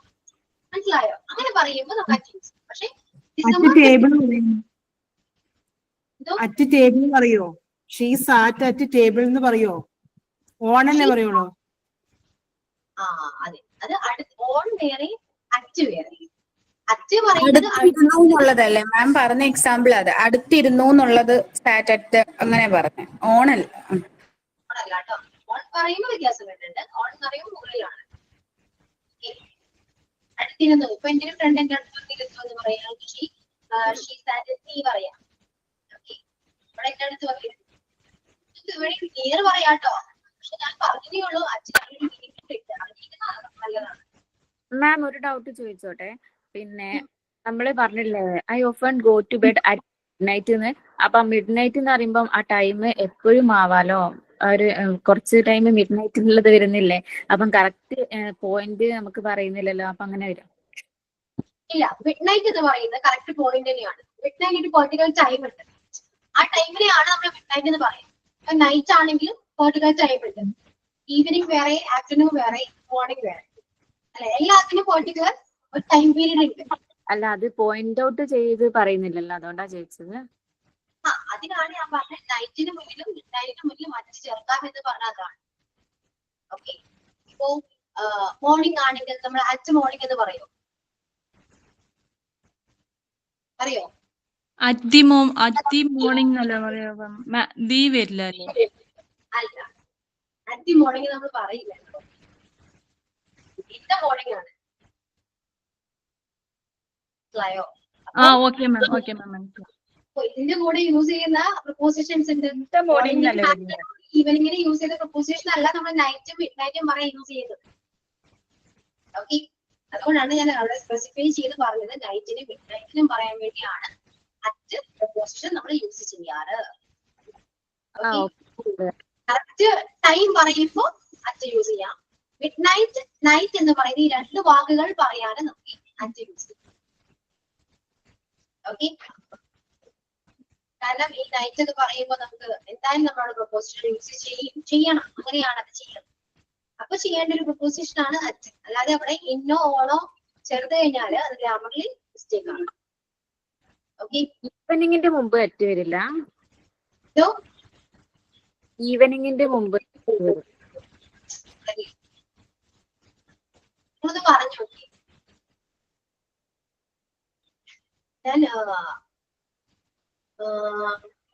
മനസ്സിലായോ? അങ്ങനെ പറയുമ്പോ നമുക്ക് അറ്റ്. പക്ഷെ അറ്റ് ടേബിൾ പറയോ? ഷീ സാറ്റ് അറ്റ് ടേബിൾ എന്ന് പറയോ? ഓണല്ലേ പറയുള്ളൂ? ആ അതെ, അത് അടുത്ത് ഓൺ വേറെ അറ്റ് വേറെ. അറ്റ് പറയുന്നത് അടുത്തിരുന്നു എന്നുള്ളതല്ലേ മാം പറഞ്ഞ എക്സാമ്പിൾ? അത് അടുത്തിരുന്നു എന്നുള്ളത് സാറ്റ് അറ്റ് അങ്ങനെ പറഞ്ഞ. ഓണല്ല. ഓണല്ല കേട്ടോ. ഓൺ പറയുമ്പോൾ വ്യത്യാസം വരുന്നുണ്ട്. ഓൺ എന്ന് പറയുമ്പോൾ മുകളിലാണ്. അടുത്തിരുന്നു. ഇപ്പൊ എന്റെ ഒരു ഫ്രണ്ട് എന്റെ അടുത്തിരുന്നു എന്ന് പറയുകയാണെങ്കിൽ ഷീ സാറ്റ് നീ പറയാം. ഇവിടെ എന്റെ അടുത്ത് പറയും ക്ലിയർ പറയാട്ടോ. പക്ഷെ ഞാൻ പറഞ്ഞതേ ഉള്ളൂ അച്ഛനൊരു നല്ലതാണ്. മാം ഒരു ഡൗട്ട് ചോദിച്ചോട്ടെ? പിന്നെ നമ്മള് പറഞ്ഞില്ലേ I often go to bed at night എന്ന്. അപ്പൊ മിഡ് നൈറ്റ് എന്ന് പറയുമ്പം ആ ടൈം എപ്പോഴും ആവാലോ? ഒരു കുറച്ച് ടൈം മിഡ് നൈറ്റിനുള്ളത് വരുന്നില്ലേ? അപ്പം കറക്റ്റ് പോയിന്റ് നമുക്ക് പറയുന്നില്ലല്ലോ. അപ്പൊ അങ്ങനെ വരും? ഇല്ല, മിഡ് നൈറ്റ് എന്ന് പറയുന്നത് കറക്റ്റ് പോയിന്റ് തന്നെയാണ്. മിഡ് നൈറ്റ് പെർട്ടിക്കുലർ ടൈം ഉണ്ട്. ആ ടൈമിനെയാണ് നമ്മൾ മിഡ് നൈറ്റ് എന്ന് പറയുന്നത്. നൈറ്റ് ആണെങ്കിലും പെർട്ടിക്കുലർ ടൈം ഉണ്ട്. ഈവനിങ് വേറെ, ആഫ്റ്റർനൂൺ വേറെ, മോർണിംഗ് വേറെ. അല്ലെ, എല്ലാത്തിനും പെർട്ടിക്കുലർ ഒരു ടൈം പീരീഡ് ഉണ്ട്. അല്ല, അത് പോയിന്റ് ഔട്ട് ചെയ്ത് പറയുന്നില്ലല്ലോ, അതുകൊണ്ടാ ചോദിച്ചത്. ആ, അതിനാണ് ഞാൻ പറഞ്ഞത് നൈറ്റിന് മുന്നിലും മിഡ് നൈറ്റിന് മുന്നിലും അറ്റ് ചേർക്കാം എന്ന് പറഞ്ഞതാണ്. ഓക്കെ, ഇപ്പോ മോർണിംഗ് ആണെങ്കിൽ നമ്മൾ അറ്റ് മോർണിംഗ് എന്ന് പറയോ? അറിയോ? അറ്റ് ദി മോർണിംഗ് എന്നല്ല പറയാ. ദി വരില്ല അല്ലേ? അല്ല, അറ്റ് ദി മോർണിംഗ് നമ്മൾ പറയില്ല. ഇന്ന മോർണിംഗ് ആണ്. മനസ്സിലായോ? Okay ma'am, okay ma'am. ഇതിന്റെ കൂടെ യൂസ് ചെയ്യുന്ന പ്രൊപ്പോസിഷൻസ് ഉണ്ട്. ഈവനിങ്ങിന് യൂസ് ചെയ്ത പ്രൊപ്പോസിഷൻ അല്ല നമ്മൾ നൈറ്റും മിഡ് നൈറ്റും പറയാൻ യൂസ് ചെയ്യുന്നത്. ഓക്കെ, അതുകൊണ്ടാണ് ഞാൻ അവിടെ സ്പെസിഫൈ ചെയ്ത് പറഞ്ഞത് നൈറ്റിനും മിഡ് നൈറ്റിനും പറയാൻ വേണ്ടിയാണ് അറ്റ് പ്രൊപ്പോസിഷൻ നമ്മൾ യൂസ് ചെയ്യാറ്. കറക്റ്റ് ടൈം പറയുമ്പോൾ അറ്റ് യൂസ് ചെയ്യാം. മിഡ് നൈറ്റ്, നൈറ്റ് എന്ന് പറയുന്ന ഈ രണ്ട് വാക്കുകൾ പറയാനും നമുക്ക് അറ്റ് യൂസ് ചെയ്യാം. ഓക്കെ, കാരണം ഈ നൈറ്റ് എന്ന് പറയുമ്പോൾ നമുക്ക് എന്തായാലും നമ്മളോട് പ്രൊപ്പോസിഷൻ യൂസ് ചെയ്യണം. അങ്ങനെയാണ് അത് ചെയ്യുന്നത്. അപ്പൊ ചെയ്യേണ്ട ഒരു പ്രൊപ്പോസിഷൻ ആണ് അറ്റ്. അല്ലാതെ അവിടെ ഇന്നോ ഓണോ ചേർത്ത് കഴിഞ്ഞാൽ അത് ഗ്രാമറിൽ മിസ്റ്റേക്ക് ആണ്. ഓക്കെ, ഈവനിങ്ങിന്റെ മുമ്പ് അറ്റ് വരില്ല. ഈവനിങ്ങിന്റെ മുമ്പ് ഒന്ന് പറഞ്ഞു നോക്കി.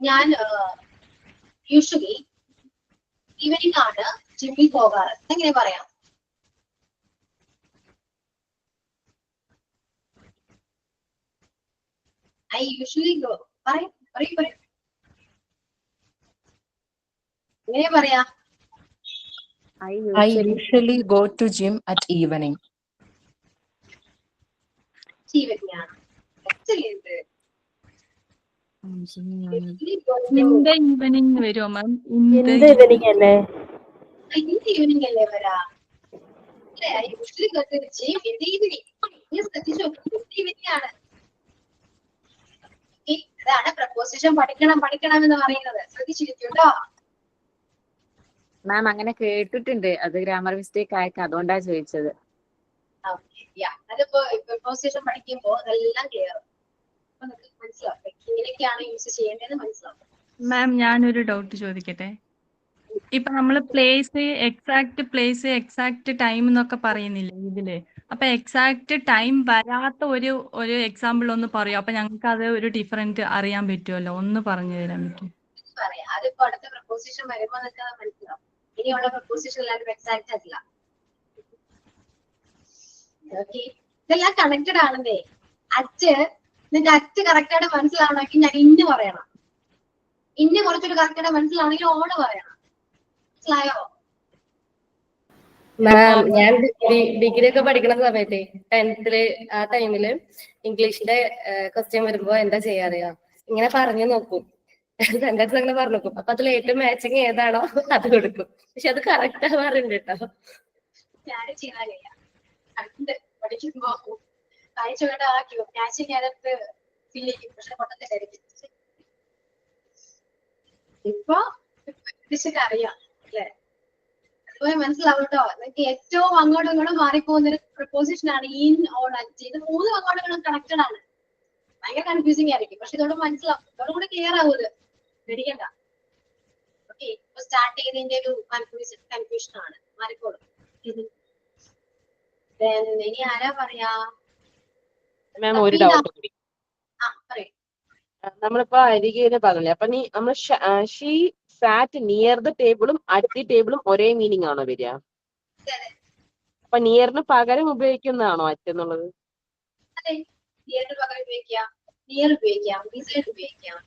ഞാൻ യൂഷ്വലി ഈവനിങ് ആണ് ജിമ്മിൽ പോകാറ്. എങ്ങനെ പറയാം? I usually go. പറയും. എങ്ങനെ പറയാ? I usually go to gym at evening. Evening ആണ്. ഈവനിങ് വരുമോ മാം? ഈവനിങ് അല്ലേ? ഈവനിങ് അല്ലേ വരാ? I usually go to gym in the evening. ശ്രദ്ധിച്ചോ, ഈവനിങ് ആണ്. അതാണ് പ്രപ്പോസിഷൻ പഠിക്കണം എന്ന് പറയുന്നത്. ശ്രദ്ധിച്ചിരിക്കും കേട്ടോ. മാം അങ്ങനെ കേട്ടിട്ടുണ്ട്, അത് ഗ്രാമർ മിസ്റ്റേക്ക് ആയിരിക്കും, അതുകൊണ്ടാ ചോദിച്ചത്. അതിപ്പോ പ്രൊപ്പോസിഷൻ പഠിക്കുമ്പോ അതെല്ലാം ക്ലിയർ അപ്പൊ നിങ്ങൾക്ക് മനസ്സിലാവും ഇങ്ങനെയൊക്കെയാണ് യൂസ് ചെയ്യേണ്ടതെന്ന് മനസ്സിലാവും. മാം ഞാനൊരു ഡൗട്ട് ചോദിക്കട്ടെ. ഇപ്പൊ നമ്മള് പ്ലേസ് എക്സാക്ട് ടൈം എന്നൊക്കെ പറയുന്നില്ലേ ഇതില്, അപ്പൊ എക്സാക്ട് ടൈം വരാത്ത ഒരു എക്സാമ്പിൾ ഒന്ന് പറയോ? അപ്പൊ ഞങ്ങൾക്ക് അത് ഒരു ഡിഫറൻറ്റ് അറിയാൻ പറ്റുമല്ലോ, ഒന്ന് പറഞ്ഞു തരാൻ പറ്റും? പറയാം അതിപ്പോ അടുത്ത പ്രൊപ്പോസിഷൻ വരുമ്പോ നിങ്ങൾക്ക് മനസ്സിലാവും. ഇനിയുള്ള പ്രൊപ്പോസിഷൻ എല്ലാവരും എക്സാക്ട് അല്ല. ഓക്കെ, ഇതെല്ലാം കണക്റ്റഡ് ആണെന്നേ. നിന്റെ അറ്റ് കറക്റ്റ് ആയിട്ട് മനസ്സിലാവണമെങ്കിൽ ഞാൻ ഇന്ന് പറയണം, ഇന്ന് കുറച്ചൊരു കറക്റ്റ് ആയിട്ട് മനസ്സിലാവണമെങ്കിൽ ഓണ് പറയണം. മനസ്സിലായോ? മാം ഞാൻ ഡിഗ്രി ഒക്കെ പഠിക്കുന്ന സമയത്ത് 10th ആ ടൈമില് ഇംഗ്ലീഷിന്റെ ക്വസ്റ്റ്യൻ വരുമ്പോ എന്താ ചെയ്യാറിയാ, ഇങ്ങനെ പറഞ്ഞു നോക്കും, സെന്റൻസ് അങ്ങനെ പറഞ്ഞു നോക്കും. അപ്പൊ അതിൽ ഏറ്റവും മാച്ചിങ് ഏതാണോ അത് കൊടുക്കും. പക്ഷെ അത് കറക്റ്റ് ആവാറുണ്ട് കേട്ടോ. ഞാൻ ചെയ്യാറില്ല. കണ്ട് പഠിക്കുമ്പോ വായിച്ചോട്ട് ആക്കിയോ മാച്ചിങ് അതിനകത്ത് ഫീൽ ചെയ്യും, പക്ഷെ പൊട്ടത്തിലായിരിക്കും. ഇപ്പൊ അറിയാം അല്ലേ? അതുപോലെ മനസ്സിലാവും കേട്ടോ. നിങ്ങൾക്ക് ഏറ്റവും അങ്ങോട്ടും ഇങ്ങോട്ടും മാറിപ്പോകുന്ന ഒരു പ്രപ്പോസിഷൻ ആണ് ഇൻ ഓൺ അറ്റ്. ഇത് 3 അങ്ങോട്ടും ഇങ്ങോട്ടും കണക്റ്റഡ് ആണ്. ഭയങ്കര കൺഫ്യൂസിങ് ആയിരിക്കും, പക്ഷെ ഇതോടെ മനസ്സിലാവും, ഇതോടെ കൂടെ ക്ലിയർ ആവും. ഇത് പേടിക്കണ്ട. ഓക്കെ, ഇപ്പൊ സ്റ്റാർട്ട് ചെയ്തതിന്റെ ഒരു കൺഫ്യൂഷൻ ആണ്, മാറിക്കോളും. ഇനി ആരാ പറയാ? മാം ഒരു ഡൗട്ട് കൂടി. പറയൂ. നമ്മളിപ്പോ അരികെന്ന് പറഞ്ഞില്ലേ, അപ്പൊ നമ്മൾ ഷീ സാറ്റ് നിയർ ദ ടേബിളും അറ്റ് ദി ടേബിളും ഒരേ മീനിങ് ആണോ വരിക? അപ്പൊ നിയറിന് പകരം ഉപയോഗിക്കുന്നതാണോ അറ്റ് എന്നുള്ളത്? അതെ, നിയറിന് പകരം ഉപയോഗിക്കാം, നിയർ ഉപയോഗിക്കാം, ബിസൈഡ് ഉപയോഗിക്കാം.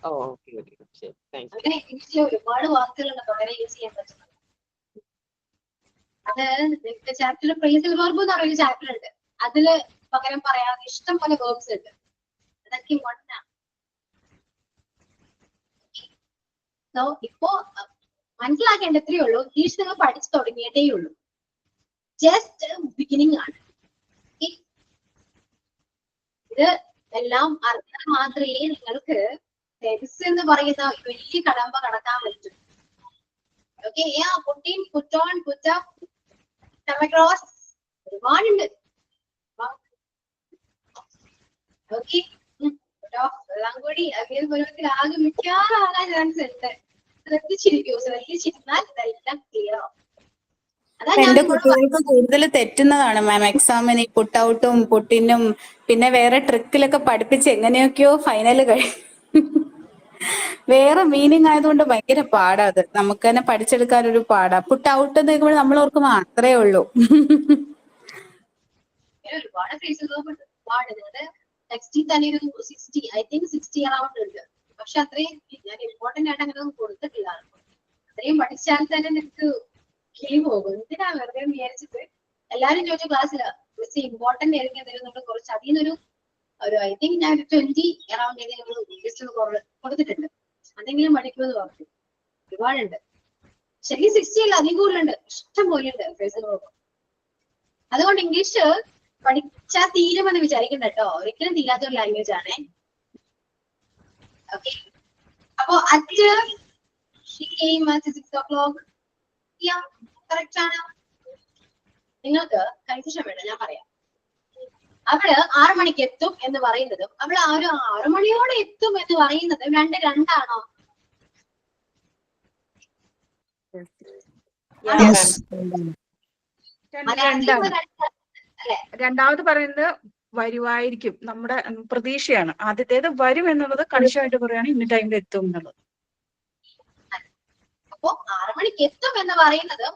ഓ ഓക്കെ ഓക്കെ, ശരി, താങ്ക്സ്. അങ്ങനെ ഇംഗ്ലീഷിലെ ഒരുപാട് വാക്കുകളുണ്ട് പകരം യൂസ് ചെയ്യാൻ പറ്റുന്നത്. അത് ചാപ്റ്ററിൽ ഫ്രേസൽ വെർബ് എന്ന് പറയുന്ന ചാപ്റ്റർ ഉണ്ട്, അതില് പകരം പറയാതെ ഇഷ്ടം പോലെ വേർബ്സ് ഉണ്ട്. അതൊക്കെ ഇമ്പോർട്ടന്റ് ആണ്. ഇപ്പോ മനസ്സിലാക്കേണ്ട എത്രയേ ഉള്ളൂ, ഇംഗ്ലീഷ് നിങ്ങൾ പഠിച്ചു തുടങ്ങിയിട്ടേ ഉള്ളൂ, ജസ്റ്റ് ബിഗിനിങ് ആണ്. ഇത് എല്ലാം അറിഞ്ഞാൽ മാത്രമേ നിങ്ങൾക്ക് ടെൻസ് എന്ന് പറയുന്ന വലിയ കടമ്പ കടക്കാൻ പറ്റും. Okay, put on, put up, come across, ഒരുപാടുണ്ട്. ഓക്കെ, എല്ലാം കൂടി അങ്ങനെ പരുവത്തിൽ ആകെ മിക്കാറാകാൻ ചാൻസ് ഉണ്ട്. ശ്രദ്ധിച്ചിരിന്നാൽ ഇതെല്ലാം ക്ലിയർ ആവും. എന്റെ കുട്ടികൾക്ക് കൂടുതൽ തെറ്റുന്നതാണ് മാം എക്സാമിന് ഈ പുട്ട് ഔട്ടും പുട്ടിനും പിന്നെ വേറെ ട്രിക്കിലൊക്കെ പഠിപ്പിച്ച് എങ്ങനെയൊക്കെയോ ഫൈനൽ വേറെ മീനിങ് ആയതുകൊണ്ട് ഭയങ്കര പാടാ. അത് നമുക്ക് തന്നെ പഠിച്ചെടുക്കാൻ ഒരു പാടാ. പുട്ട് ഔട്ട് എന്ന് കേൾക്കുമ്പോൾ നമ്മൾ ഓർക്കും മാത്രമേ ഉള്ളൂ. ഒരുപാട് ഫേസുകൾ ഒരുപാട് ടെക്സ്റ്റിൽ തന്നെ ഒരു 60 ഐ തിങ്ക് 60 അറൗണ്ട് ഉണ്ട്. പക്ഷെ അത്രയും ഞാൻ ഇമ്പോർട്ടന്റ് ആയിട്ട് അങ്ങനെ ഒന്നും കൊടുത്തിട്ടില്ല. അത്രയും പഠിച്ചാൽ തന്നെ നിനക്ക് കിളി പോകും. എന്തിനാ വെറുതെ വിചാരിച്ചിട്ട് എല്ലാരും ചോദിച്ച ക്ലാസ്സില് ഇമ്പോർട്ടന്റ് ആയിരിക്കും തരുന്നുണ്ട്. കുറച്ച് അതിൽ നിന്നൊരു ഐ തിങ്ക് ഞാൻ 20 അറൗണ്ട് ജസ്റ്റ് കൊടുത്തിട്ടുണ്ട്. അതെങ്കിലും പഠിക്കുമെന്ന് പറഞ്ഞു. ഒരുപാടുണ്ട്. ശരിക്കും 60 അല്ല, അധികം കൂടുതലുണ്ട്, ഇഷ്ടം പോലെ ഉണ്ട് ഫേസുകൾ. അതുകൊണ്ട് ഇംഗ്ലീഷ് പഠിച്ചാൽ തീരുമെന്ന് വിചാരിക്കണ്ട കേട്ടോ, ഒരിക്കലും തീരാത്തൊരു ലാംഗ്വേജ് ആണ്. ഓക്കെ, അപ്പൊ at she came at 6 o'clock. Correct ആണ്. നിങ്ങൾക്ക് കൺഫ്യൂഷൻ വേണ്ട, ഞാൻ പറയാം. അവള് 6 മണിക്ക് എത്തും എന്ന് പറയുന്നതും അവള് ആ ഒരു 6 മണിയോടെ എത്തും എന്ന് പറയുന്നതും രണ്ടാണോ? രണ്ടാമത് പറയുന്നത് വരുവായിരിക്കും, നമ്മുടെ പ്രതീക്ഷയാണ്. ആദ്യത്തേത് വരും എന്നുള്ളത് കണിശമായിട്ട് പറയുകയാണ് ഇന്ന ടൈമിൽ എത്തും എന്നുള്ളത്. അപ്പോ 6 മണിക്ക് എത്തും എന്ന് പറയുന്നത്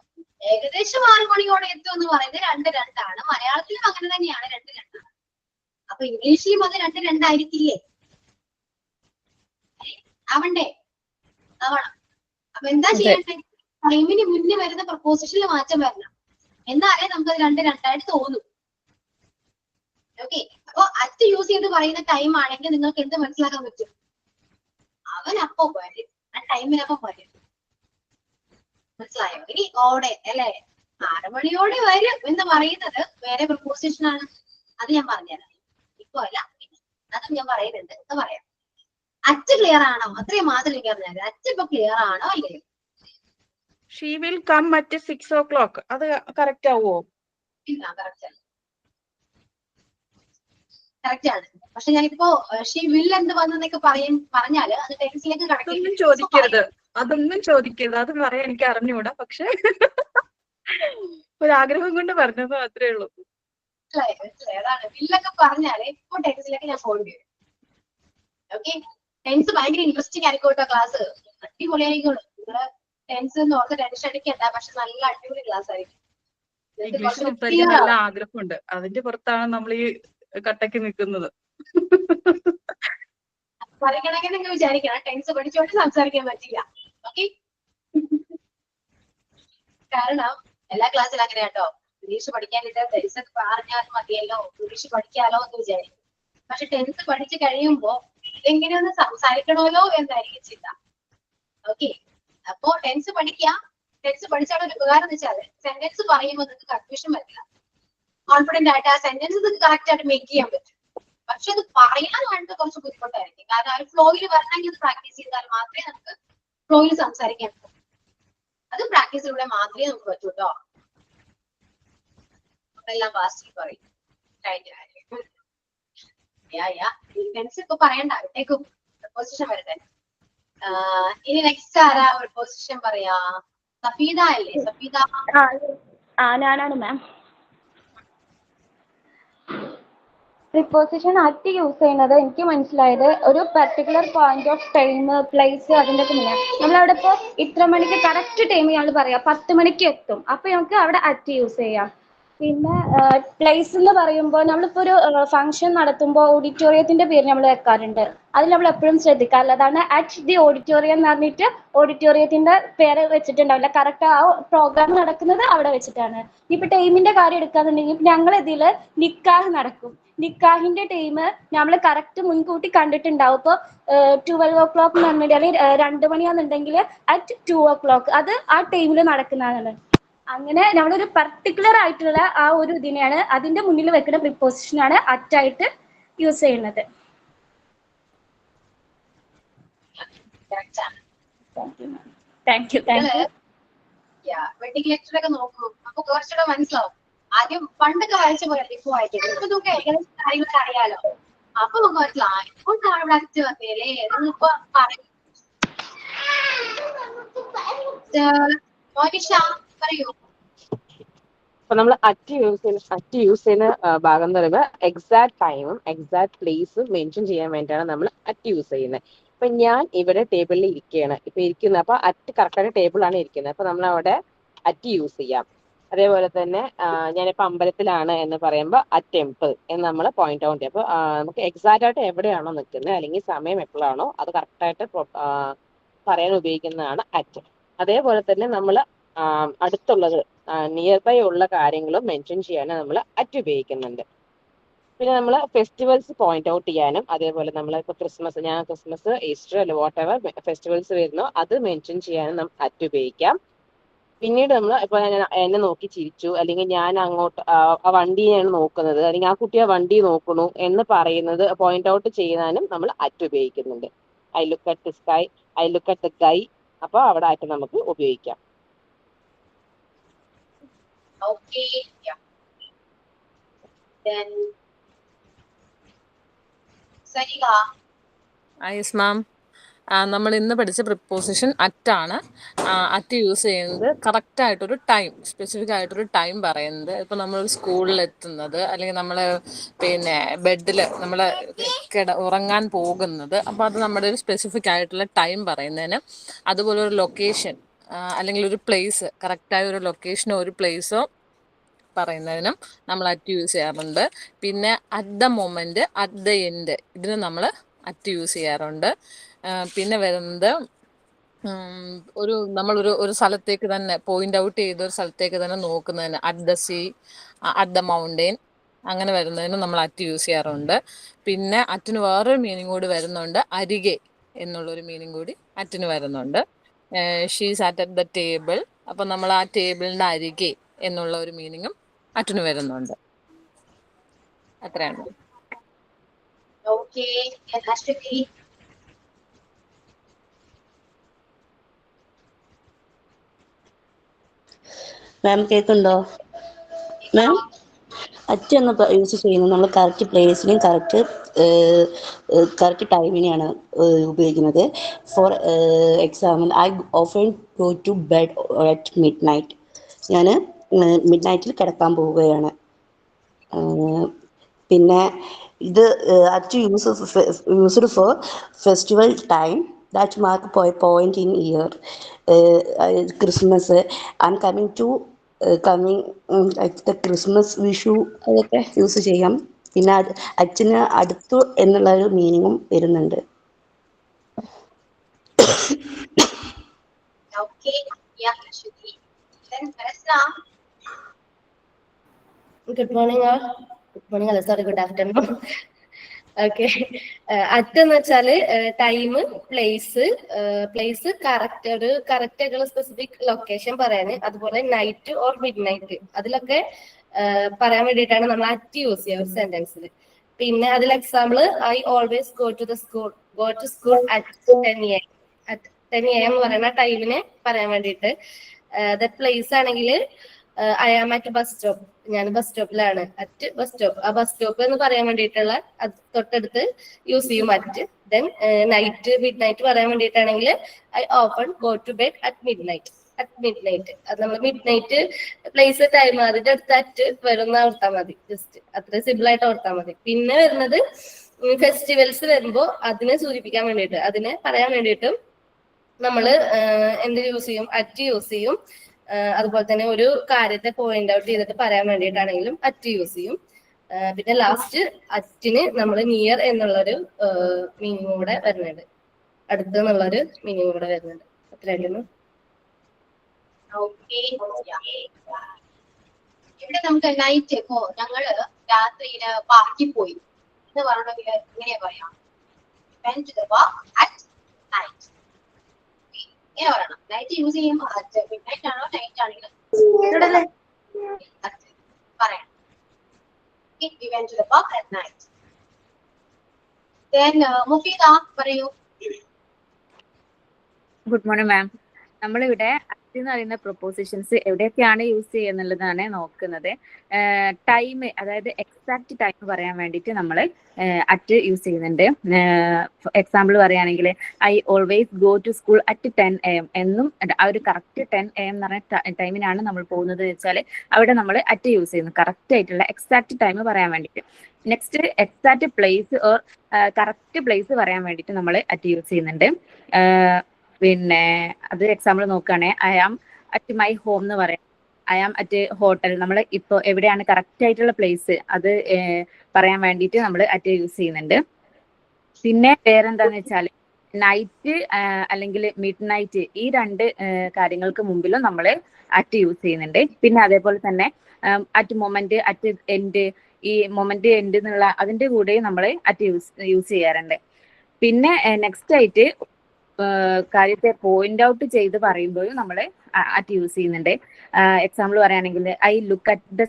ഏകദേശം 6 മണിയോടെ എത്തും എന്ന് പറയുന്നത് രണ്ടാണ്. മലയാളത്തിലും അങ്ങനെ തന്നെയാണ്, രണ്ടാണ്. അപ്പൊ ഇംഗ്ലീഷിലും അത് രണ്ടായിരിക്കില്ലേ? ആവണ്ടേ? ആവണം. അപ്പൊ എന്താ ചെയ്യേണ്ടത്? ടൈമിന് മുന്നേ വരുന്ന പ്രപ്പോസിഷനിൽ മാറ്റം വരണം, എന്നാലേ നമുക്കത് രണ്ടായിട്ട് തോന്നും. ഓക്കെ, അപ്പൊ അറ്റ് യൂസ് ചെയ്ത് പറയുന്ന ടൈം ആണെങ്കിൽ നിങ്ങൾക്ക് എന്ത് മനസ്സിലാക്കാൻ പറ്റും? അവൻ അപ്പൊ വരും, ആ ടൈമിനപ്പം വരും. മനസ്സിലായോ? ഇനി ഓടെ അല്ലെ 6 മണിയോടെ വരും എന്ന് പറയുന്നത് വേറെ പ്രപ്പോസിഷൻ ആണ്. അത് ഞാൻ പറഞ്ഞുതരാം. ഇപ്പൊ അല്ല, അതും ഞാൻ പറയുന്നുണ്ട് എന്ന് പറയാം. അറ്റ് ക്ലിയർ ആണോ? അത്രയും മാത്രം എനിക്ക് പറഞ്ഞാൽ അറ്റ് ഇപ്പൊ ക്ലിയർ ആണോ അല്ലയോ? She will come at 6 o'clock. അത് കറക്റ്റ് ആവോ? ഇല്ല, കറക്റ്റ് ആണ്. കറക്റ്റ് ആണ്. പക്ഷെ ഞാനിപ്പോ ഷീ വിൽ എന്ത് വന്നെന്നൊക്കെ പറഞ്ഞാല് അത് ടെൻസിലേക്ക് അതൊന്നും ചോദിക്കരുത്, അതൊന്നും ചോദിക്കരുത്. അത് പറയാൻ എനിക്ക് അറിഞ്ഞൂടാ. പക്ഷെ ഒരാഗ്രഹം കൊണ്ട് പറഞ്ഞത് മാത്രമേ ഉള്ളൂ. മനസ്സിലായി. അതാണ് വില്ലൊക്കെ പറഞ്ഞാല് ഇപ്പൊ ടെൻസിലേക്ക് ഞാൻ ഫോൺ ചെയ്യും. ഓക്കെ, ടെൻസ് ഭയങ്കര ഇൻട്രസ്റ്റിംഗ് ആയിരിക്കും കേട്ടോ. ക്ലാസ് അടിപൊളിയായിരിക്കും. നിങ്ങള് ടെൻസ് എന്ന് ഓർത്ത് ടെൻഷൻ അടിക്കണ്ട. പക്ഷെ നല്ല അടിപൊളി ക്ലാസ് ആയിരിക്കും. ഇംഗ്ലീഷ് സംസാരിക്കാൻ നല്ല ആഗ്രഹമുണ്ട്. അതിന്റെ പുറത്താണ് നമ്മൾ ഈ കട്ടക്ക് നിൽക്കുന്നത്. സംസാരിക്കണമെങ്കിൽ നിങ്ങൾ വിചാരിക്കണം ടെൻസ് പഠിച്ചോണ്ട് സംസാരിക്കാൻ പറ്റില്ല. ഓക്കെ, കാരണം എല്ലാ ക്ലാസ്സിലും അങ്ങനെ കേട്ടോ. ഇംഗ്ലീഷ് പഠിക്കാനിട്ട് ടെൻസ് ഒക്കെ പറഞ്ഞാൽ മതിയല്ലോ, ഇംഗ്ലീഷ് പഠിക്കാലോ എന്ന് വിചാരിക്കും. പക്ഷെ ടെൻസ് പഠിച്ചു കഴിയുമ്പോ ഇതെങ്ങനെയൊന്ന് സംസാരിക്കണമല്ലോ എന്നായിരിക്കും ചിന്ത. ഓക്കെ, അപ്പോ ടെൻസ് പഠിക്കുക. ടെൻസ് പഠിച്ചാൽ ഒരു ഉപകാരം എന്ന് വെച്ചാൽ സെന്റൻസ് പറയുമ്പോൾ നിങ്ങൾക്ക് കൺഫ്യൂഷൻ വരില്ല. കോൺഫിഡന്റ് ആയിട്ട് ആ സെന്റൻസ് നിങ്ങൾക്ക് കറക്റ്റ് ആയിട്ട് മേക്ക് ചെയ്യാൻ പറ്റും. പക്ഷെ അത് പറയാനായിട്ട് കുറച്ച് ബുദ്ധിമുട്ടായിരിക്കും. കാരണം ആ ഫ്ലോയിൽ വരണമെങ്കിൽ പ്രാക്ടീസ് ചെയ്താൽ മാത്രമേ നമുക്ക് ഫ്ലോയിൽ സംസാരിക്കാൻ പറ്റൂ. അത് പ്രാക്ടീസിലൂടെ മാത്രമേ നമുക്ക് പറ്റൂ കേട്ടോ. എല്ലാം ഫാസ്റ്റ് പറയും. ടെൻസ് ഇപ്പൊ പറയണ്ട, വിട്ടേക്കും. പ്രൊപ്പോസിഷൻ വരട്ടെ. ഇനി നെക്സ്റ്റ് ആരാ ഒരു പൊസിഷൻ പറയാ? സഫീദ അല്ലേ? സഫീദ ഞാനാണ് മാം. പ്രിപ്പോസിഷൻ അറ്റ് യൂസ് ചെയ്യുന്നത് എനിക്ക് മനസ്സിലായത് ഒരു particular point of time, place, അതിൻ്റെ ഒക്കെ മുന്നേ നമ്മളവിടെ ഇപ്പോൾ ഇത്ര മണിക്ക് കറക്റ്റ് ടൈം ഞങ്ങൾ പറയാം 10 മണിക്ക് എത്തും. അപ്പൊ നമുക്ക് അവിടെ അറ്റ് യൂസ് ചെയ്യാം. പിന്നെ പ്ലേസ് എന്ന് പറയുമ്പോൾ നമ്മളിപ്പോൾ ഒരു ഫംഗ്ഷൻ നടത്തുമ്പോൾ ഓഡിറ്റോറിയത്തിന്റെ പേര് നമ്മൾ വെക്കാറുണ്ട്. അതിൽ നമ്മൾ എപ്പോഴും ശ്രദ്ധിക്കാറുള്ളത് അതാണ് അറ്റ് ദി ഓഡിറ്റോറിയം എന്ന് പറഞ്ഞിട്ട് ഓഡിറ്റോറിയത്തിന്റെ പേര് വെച്ചിട്ടുണ്ടാവില്ല. കറക്റ്റ് ആ പ്രോഗ്രാം നടക്കുന്നത് അവിടെ വെച്ചിട്ടാണ്. ഇപ്പൊ ടൈമിന്റെ കാര്യം എടുക്കാന്നുണ്ടെങ്കിൽ ഞങ്ങൾ ഇതിൽ നിക്കാഹ് നടക്കും. നിക്കാഹിന്റെ ടൈം നമ്മൾ കറക്റ്റ് മുൻകൂട്ടി കണ്ടിട്ടുണ്ടാവും. ഇപ്പോൾ 12 o'clock എന്ന് പറഞ്ഞിട്ട് അല്ലെങ്കിൽ 2 മണിയാണെന്നുണ്ടെങ്കിൽ അറ്റ് 2 o'clock അത് ആ ടൈമിൽ നടക്കുന്നതാണ്. അങ്ങനെ നമ്മളൊരു പർട്ടിക്കുലർ ആയിട്ടുള്ള ആ ഒരു ഇതിനെയാണ് അതിന്റെ മുന്നിൽ വെക്കുന്ന പ്രിപ്പോസിഷനാണ് അറ്റായിട്ട് യൂസ് ചെയ്യുന്നത്. Thank you. വെഡിങ് ലെക്ചർ ഒക്കെ നോക്കൂ, അപ്പൊ കുറച്ചുകൂടെ മനസ്സിലാവും. ആദ്യം പണ്ടൊക്കെ വായിച്ച പോലെ ഇപ്പൊ വായിക്കുന്നത്. ഇപ്പൊ നമുക്ക് ഏകദേശം കാര്യങ്ങളൊക്കെ അറിയാലോ. അപ്പൊ നമുക്ക് മനസ്സിലാവും ഇപ്പോഴാണ് ഇവിടെ അറ്റ് വന്നേലേ എന്നിപ്പോ പറയും. മോനിഷ പറയൂ. അപ്പൊ നമ്മൾ അറ്റ് യൂസ് ചെയ്യുന്ന ഭാഗം എന്ന് പറയുമ്പോൾ എക്സാക്ട് ടൈമും എക്സാക്ട് പ്ലേസും മെൻഷൻ ചെയ്യാൻ വേണ്ടിയിട്ടാണ് നമ്മൾ അറ്റ് യൂസ് ചെയ്യുന്നത്. ഇപ്പൊ ഞാൻ ഇവിടെ ടേബിളിൽ ഇരിക്കുകയാണ്, ഇപ്പൊ ഇരിക്കുന്നത്. അപ്പൊ അറ്റ് കറക്റ്റായിട്ട് ടേബിളാണ് ഇരിക്കുന്നത്. അപ്പൊ നമ്മൾ അവിടെ അറ്റ് യൂസ് ചെയ്യാം. അതേപോലെ തന്നെ ഞാനിപ്പോ അമ്പലത്തിലാണ് എന്ന് പറയുമ്പോൾ അറ്റ് ടെമ്പിൾ എന്ന് നമ്മൾ പോയിന്റ് ഔട്ട് ചെയ്യും. അപ്പൊ നമുക്ക് എക്സാക്റ്റ് ആയിട്ട് എവിടെയാണോ നിൽക്കുന്നത് അല്ലെങ്കിൽ സമയം എപ്പോഴാണോ അത് കറക്റ്റായിട്ട് പറയാൻ ഉപയോഗിക്കുന്നതാണ് അറ്റ്. അതേപോലെ തന്നെ നമ്മൾ അടുത്തുള്ളത് നിയർ ബൈ ഉള്ള കാര്യങ്ങളും മെൻഷൻ ചെയ്യാനും നമ്മൾ അറ്റ് ഉപയോഗിക്കുന്നുണ്ട്. പിന്നെ നമ്മൾ ഫെസ്റ്റിവൽസ് പോയിന്റ് ഔട്ട് ചെയ്യാനും അതേപോലെ നമ്മൾ ഇപ്പോൾ ക്രിസ്മസ് ഈസ്റ്റർ അല്ലെ വാട്ട് എവർ ഫെസ്റ്റിവൽസ് വരുന്നോ അത് മെൻഷൻ ചെയ്യാനും നമ്മൾ അറ്റ് ഉപയോഗിക്കാം. പിന്നീട് നമ്മൾ ഇപ്പൊ എന്നെ നോക്കി ചിരിച്ചു അല്ലെങ്കിൽ ഞാൻ അങ്ങോട്ട് ആ വണ്ടിയാണ് നോക്കുന്നത് അല്ലെങ്കിൽ ആ കുട്ടി ആ വണ്ടി നോക്കണു എന്ന് പറയുന്നത് പോയിന്റ് ഔട്ട് ചെയ്യാനും നമ്മൾ അറ്റ് ഉപയോഗിക്കുന്നുണ്ട്. I look at the sky, I look at the ഗൈ. അപ്പൊ അവിടെ അറ്റ് നമുക്ക് ഉപയോഗിക്കാം. Okay, yeah. Then Sarika. Yes ma'am. നമ്മൾ ഇന്ന് പഠിച്ച പ്രിപ്പോസിഷൻ അറ്റാണ്. അറ്റ് യൂസ് ചെയ്യുന്നത് കറക്റ്റായിട്ടൊരു ടൈം, സ്പെസിഫിക് ആയിട്ടൊരു ടൈം പറയുന്നത്. ഇപ്പോൾ നമ്മൾ സ്കൂളിൽ എത്തുന്നത് അല്ലെങ്കിൽ നമ്മൾ പിന്നെ ബെഡിൽ നമ്മൾ ഉറങ്ങാൻ പോകുന്നത്. അപ്പോൾ അത് നമ്മുടെ ഒരു സ്പെസിഫിക് ആയിട്ടുള്ള ടൈം പറയുന്നതിന്, അതുപോലെ ഒരു ലൊക്കേഷൻ അല്ലെങ്കിൽ ഒരു പ്ലേസ്, കറക്റ്റായ ഒരു ലൊക്കേഷനോ ഒരു പ്ലേസോ പറയുന്നതിനും നമ്മൾ അറ്റ് യൂസ് ചെയ്യാറുണ്ട്. പിന്നെ at the moment, at the end, ഇതിന് നമ്മൾ അറ്റ് യൂസ് ചെയ്യാറുണ്ട്. പിന്നെ വരുന്നത് നമ്മളൊരു സ്ഥലത്തേക്ക് തന്നെ പോയിന്റ് ഔട്ട് ചെയ്ത ഒരു സ്ഥലത്തേക്ക് തന്നെ നോക്കുന്നതിന് at the sea, at the mountain, അങ്ങനെ വരുന്നതിന് നമ്മൾ അറ്റ് യൂസ് ചെയ്യാറുണ്ട്. പിന്നെ അറ്റിന് വേറൊരു മീനിങ് കൂടി വരുന്നുണ്ട്, അരികെ എന്നുള്ളൊരു മീനിങ് കൂടി അറ്റിന് വരുന്നുണ്ട്. ഷീസ് അറ്റ് ദ ടേബിൾ, അപ്പം നമ്മൾ ആ ടേബിളിൻ്റെ അരികെ എന്നുള്ള ഒരു മീനിങ്ങും അറ്റിന് വരുന്നുണ്ട്. അത്രയാണ്. Okay, and Ashwini. മാം കേൾക്കുന്നുണ്ടോ? മാം അറ്റ് എന്ന് യൂസ് ചെയ്യുന്നത് നമ്മൾ കറക്റ്റ് പ്ലേസിനും കറക്റ്റ് ടൈമിനെയാണ് ഉപയോഗിക്കുന്നത്. For example, I often go to bed at midnight. ഞാൻ മിഡ് നൈറ്റിൽ കിടക്കാൻ പോവുകയാണ്. പിന്നെ ഇത് at used for festival time that mark point in year. Christmas, I am coming to Christmas, Vishu, അതൊക്കെ യൂസ് ചെയ്യാം. പിന്നെ അച്ഛന് അടുത്തു എന്നുള്ള ഒരു മീനിങ്ങും വരുന്നുണ്ട്. Okay, yeah, Ashwini. Then Rasna. Good morning ആ. ഗുഡ് മോർണിംഗ് അല്ല, sorry, good afternoon. Okay. At എന്ന് വെച്ചാല് ടൈം, പ്ലേസ് കറക്റ്റ്, ഒരു കറക്റ്റ് ആയിട്ടുള്ള സ്പെസിഫിക് ലൊക്കേഷൻ പറയാന്. അതുപോലെ നൈറ്റ് ഓർ മിഡ് നൈറ്റ്, അതിലൊക്കെ പറയാൻ വേണ്ടിയിട്ടാണ് നമ്മൾ അറ്റ് യൂസ് ചെയ്യുക ഒരു സെന്റൻസിൽ. പിന്നെ അതിൽ example, I always go to school at 10 AM. At 10 AM എന്ന് പറയുന്ന ടൈമിനെ പറയാൻ വേണ്ടിയിട്ട്. ദാറ്റ് പ്ലേസ് ആണെങ്കിൽ I am at bus stop, ഞാൻ ബസ് സ്റ്റോപ്പിലാണ്. അറ്റ് ബസ് സ്റ്റോപ്പ്, ആ ബസ് സ്റ്റോപ്പ് എന്ന് പറയാൻ വേണ്ടിയിട്ടുള്ള തൊട്ടടുത്ത് യൂസ് ചെയ്യും at. Then night, midnight പറയാൻ വേണ്ടിയിട്ടാണെങ്കിൽ I often go to bed at midnight. അത് നമ്മൾ മിഡ് നൈറ്റ് പ്ലേസ് ടൈം അതിന്റെ അടുത്ത് അറ്റ് വരുന്ന ഓർത്താൽ മതി. ജസ്റ്റ് അത്ര സിമ്പിൾ ആയിട്ട് ഓർത്താൽ മതി. പിന്നെ വരുന്നത് ഫെസ്റ്റിവൽസ് വരുമ്പോൾ അതിനെ സൂചിപ്പിക്കാൻ വേണ്ടിയിട്ട്, അതിനെ പറയാൻ വേണ്ടിയിട്ടും നമ്മള് എന്ത് യൂസ് ചെയ്യും? അറ്റ് യൂസ് ചെയ്യും. അതുപോലെ തന്നെ ഒരു കാര്യത്തെ പോയിന്റ് ഔട്ട് ചെയ്തിട്ട് പറയാൻ വേണ്ടിയിട്ടാണെങ്കിലും അറ്റ് യൂസ് ചെയ്യും. പിന്നെ ലാസ്റ്റ് അറ്റിന് നമ്മൾ നിയർ എന്നുള്ളൊരു മീനിങ് കൂടെ വരുന്നുണ്ട്, അടുത്ത് എന്നുള്ളൊരു മീനിങ് കൂടെ വരുന്നുണ്ട്. അത്രയായിരുന്നു. ഇവിടെ നമുക്ക് നൈറ്റ്, ഇപ്പോ ഞങ്ങള് രാത്രിയില് പാർക്കിൽ പോയി എന്ന് പറഞ്ഞെങ്കിൽ എങ്ങനെയാ പറയാം? Went to the park at night. ഇങ്ങനെ പറയണം. നൈറ്റ് യൂസ് ചെയ്യുമ്പോൾ മിഡ് നൈറ്റ് ആണോ നൈറ്റ് ആണെങ്കിലും പറയാം. We went to the park at night. Then Mufeeda പറയൂ. Good morning ma'am. നമ്മളിവിടെ അറ്റ് എന്ന് പറയുന്ന പ്രൊപ്പോസിഷൻസ് എവിടെയൊക്കെയാണ് യൂസ് ചെയ്യുന്നുള്ളതാണ് നോക്കുന്നത്. ടൈം, അതായത് എക്സാക്ട് ടൈം പറയാൻ വേണ്ടിയിട്ട് നമ്മൾ അറ്റ് യൂസ് ചെയ്യുന്നുണ്ട്. എക്സാമ്പിൾ പറയുകയാണെങ്കിൽ I always go to school at 10 AM എന്നും, ആ ഒരു കറക്റ്റ് 10 AM എന്ന് പറഞ്ഞ ടൈമിനാണ് നമ്മൾ പോകുന്നത് വെച്ചാൽ അവിടെ നമ്മൾ അറ്റ് യൂസ് ചെയ്യുന്നു, കറക്റ്റ് ആയിട്ടുള്ള എക്സാക്ട് ടൈം പറയാൻ വേണ്ടിയിട്ട്. Next, exact place or correct place പറയാൻ വേണ്ടിയിട്ട് നമ്മൾ അറ്റ് യൂസ് ചെയ്യുന്നുണ്ട്. പിന്നെ അത് എക്സാമ്പിൾ നോക്കുകയാണെങ്കിൽ I am at my home എന്ന് പറയാം. ഐ ആം അറ്റ് ഹോട്ടൽ, നമ്മൾ ഇപ്പോൾ എവിടെയാണ് കറക്റ്റ് ആയിട്ടുള്ള പ്ലേസ് അത് പറയാൻ വേണ്ടിയിട്ട് നമ്മൾ അറ്റ് യൂസ് ചെയ്യുന്നുണ്ട്. പിന്നെ വേറെന്താന്ന് വെച്ചാൽ നൈറ്റ് അല്ലെങ്കിൽ മിഡ് നൈറ്റ്, ഈ രണ്ട് കാര്യങ്ങൾക്ക് മുമ്പിലും നമ്മൾ അറ്റ് യൂസ് ചെയ്യുന്നുണ്ട്. പിന്നെ അതേപോലെ തന്നെ അറ്റ് മൊമെന്റ്, അറ്റ് എൻഡ്, ഈ മൊമെന്റ് എൻഡ് എന്നുള്ള അതിന്റെ കൂടെയും നമ്മൾ അറ്റ് യൂസ് ചെയ്യാറുണ്ട്. പിന്നെ നെക്സ്റ്റ് ആയിട്ട് കാര്യത്തെ പോയിന്റ് ഔട്ട് ചെയ്ത് പറയുമ്പോഴും നമ്മൾ അറ്റ് യൂസ് ചെയ്യുന്നുണ്ട്. എക്സാമ്പിൾ പറയുകയാണെങ്കിൽ I look at the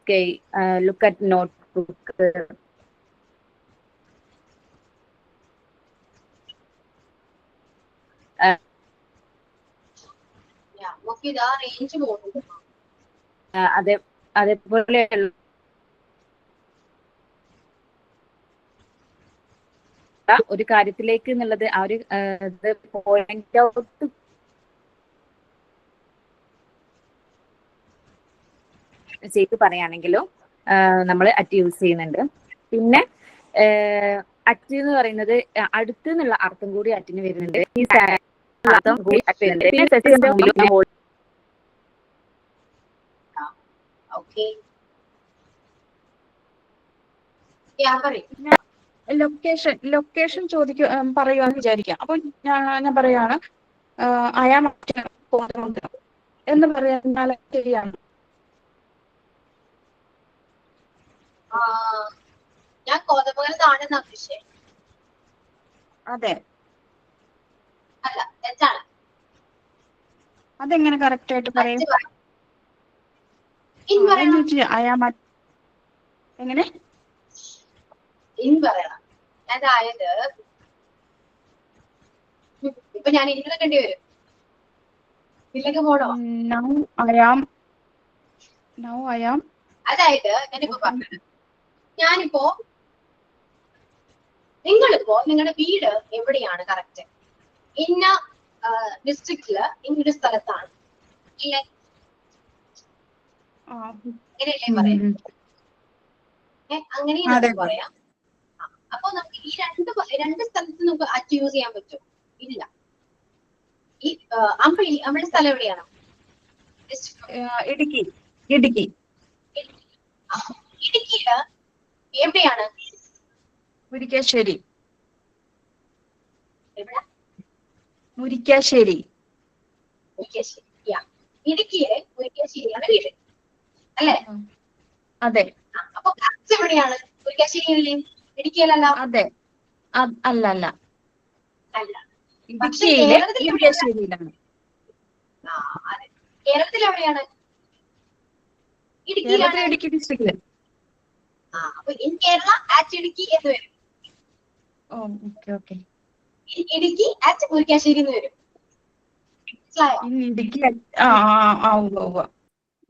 sky, look at note book. അതേപോലെ ഒരു കാര്യത്തിലേക്ക് എന്നുള്ളത് ആ ഒരു പോയിന്റ് ഔട്ട് ചെയ്ത് പറയുകയാണെങ്കിലും നമ്മൾ അറ്റ് യൂസ് ചെയ്യുന്നുണ്ട്. പിന്നെ അറ്റ് എന്ന് പറയുന്നത് അടുത്ത് എന്നുള്ള അർത്ഥം കൂടി അറ്റിന് വരുന്നുണ്ട്. ഈ അർത്ഥം കൂടി അറ്റ് വരുന്നുണ്ട്. ലൊക്കേഷൻ പറയുവാന്ന് വിചാരിക്കാം. അപ്പൊ ഞാൻ പറയാണ് ഐ ആം എന്ന് പറയാൻ ശരിയാണ്. ഞാൻ കോതമംഗലത്താണെന്നാ വിഷയം. അതെ, അല്ല തെറ്റാണ്. അതെങ്ങനെ കറക്റ്റ് ആയിട്ട് പറയും? എങ്ങനെ ഇൻ പറയണം. അതായത് ഇപ്പൊ ഞാൻ ഇരിക്കേണ്ടി വരും. ഇതിലേക്ക് പോണോ? Now I am. അതായത് ഞാനിപ്പോ പറഞ്ഞത്, ഞാനിപ്പോ നിങ്ങളുടെ വീട് എവിടെയാണ് കറക്റ്റ്? ഇന്ന ഡിസ്ട്രിക്റ്റില് ഇന്നൊരു സ്ഥലത്താണ് ഇല്ലേ? അങ്ങനെയല്ലേ പറയാം? അങ്ങനെ നമുക്ക് പറയാം. അപ്പൊ നമുക്ക് ഈ രണ്ട് സ്ഥലത്ത് നമുക്ക് അറ്റ് യൂസ് ചെയ്യാൻ പറ്റും? ഇല്ല. ഈ നമ്മുടെ സ്ഥലം എവിടെയാണ്? ഇടുക്കി. ഇടുക്കിയില് എവിടെയാണ്? മുരിക്കാശ്ശേരി. എവിടെ? മുരിക്കാശ്ശേരി. ഇടുക്കിയിലെ മുരിക്കാശ്ശേരിയാണ് വീട് അല്ലേ? അതെ. അപ്പൊ കറക്റ്റ് എവിടെയാണ്? മുരിക്കാശ്ശേരിയിലെ? ഇടുക്കിയിലല്ല? അതെ. അല്ല അല്ല. ഇടുക്കിയിലെ മുരിക്കാശ്ശേരിയിലാണ്. അതെ. കേരളത്തിൽ എവിടെയാണ്? ഇടുക്കിയിലാണ്. ഇടുക്കി ഡിസ്ട്രിക്റ്റില്. അപ്പൊ ഇൻ കേരള ആറ്റ് ഇടുക്കി എന്ന് വരും. ഓക്കെ. ഇടുക്കി ആറ്റ് മുരിക്കാശ്ശേരി എന്ന് വരും. ഇടുക്കി.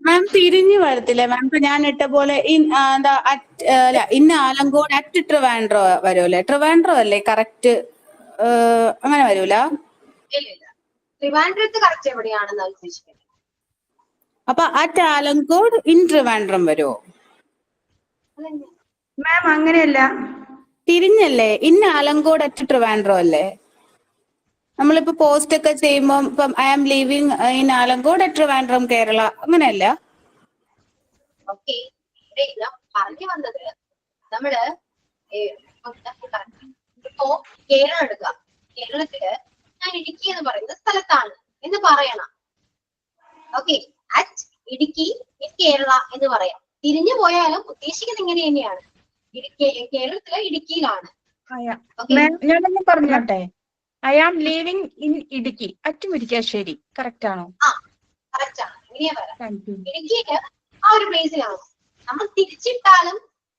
മാം തിരിഞ്ഞു വരത്തില്ലേ മാം? ഇപ്പൊ ഞാൻ ഇട്ട പോലെ ഇന്ന ആലങ്കോട് അറ്റ് ട്രിവാൻഡ്രോ വരുമല്ലേ? ട്രിവാൻഡ്രോ അല്ലേ കറക്റ്റ്? അങ്ങനെ വരൂല? ഇല്ല. ട്രിവാൻഡ്രത്ത് കറക്റ്റ് എവിടെയാണെന്ന് ഉദ്ദേശിക്കുന്നത്. അപ്പൊ അറ്റ് ആലങ്കോട് ഇൻ ട്രിവാൻഡ്രം വരുമോ? മാം അങ്ങനെയല്ല, തിരിഞ്ഞല്ലേ? ഇന്ന ആലങ്കോട് അറ്റ് ട്രിവാൻഡ്രോ അല്ലേ? നമ്മളിപ്പോ പോസ്റ്റ് ഒക്കെ ചെയ്യുമ്പോ ഇപ്പം I am living in Alamcode at Trivandrum Kerala അങ്ങനെയല്ല? ഓക്കെ, പറഞ്ഞു വന്നത് നമ്മള് ഇപ്പോ കേരളം എടുക്കുക. കേരളത്തില് ഞാൻ ഇടുക്കി എന്ന് പറയുന്ന സ്ഥലത്താണ് എന്ന് പറയണം. Okay, at Idukki in Kerala എന്ന് പറയാം. തിരിഞ്ഞു പോയാലും ഉദ്ദേശിക്കുന്നത് ഇങ്ങനെ തന്നെയാണ്. കേരളത്തിലെ ഇടുക്കിയിലാണ്. ഞാനൊന്നും പറഞ്ഞോട്ടെ. I am living in Idukki at Murikkassery. Correct ആണോ? കറക്റ്റ് ആണ്. ഇങ്ങനെയാ പറയാം. ഇടുക്കിയില് ആ ഒരു പ്ലേസിലാണ്. നമ്മൾ തിരിച്ചിട്ടാലും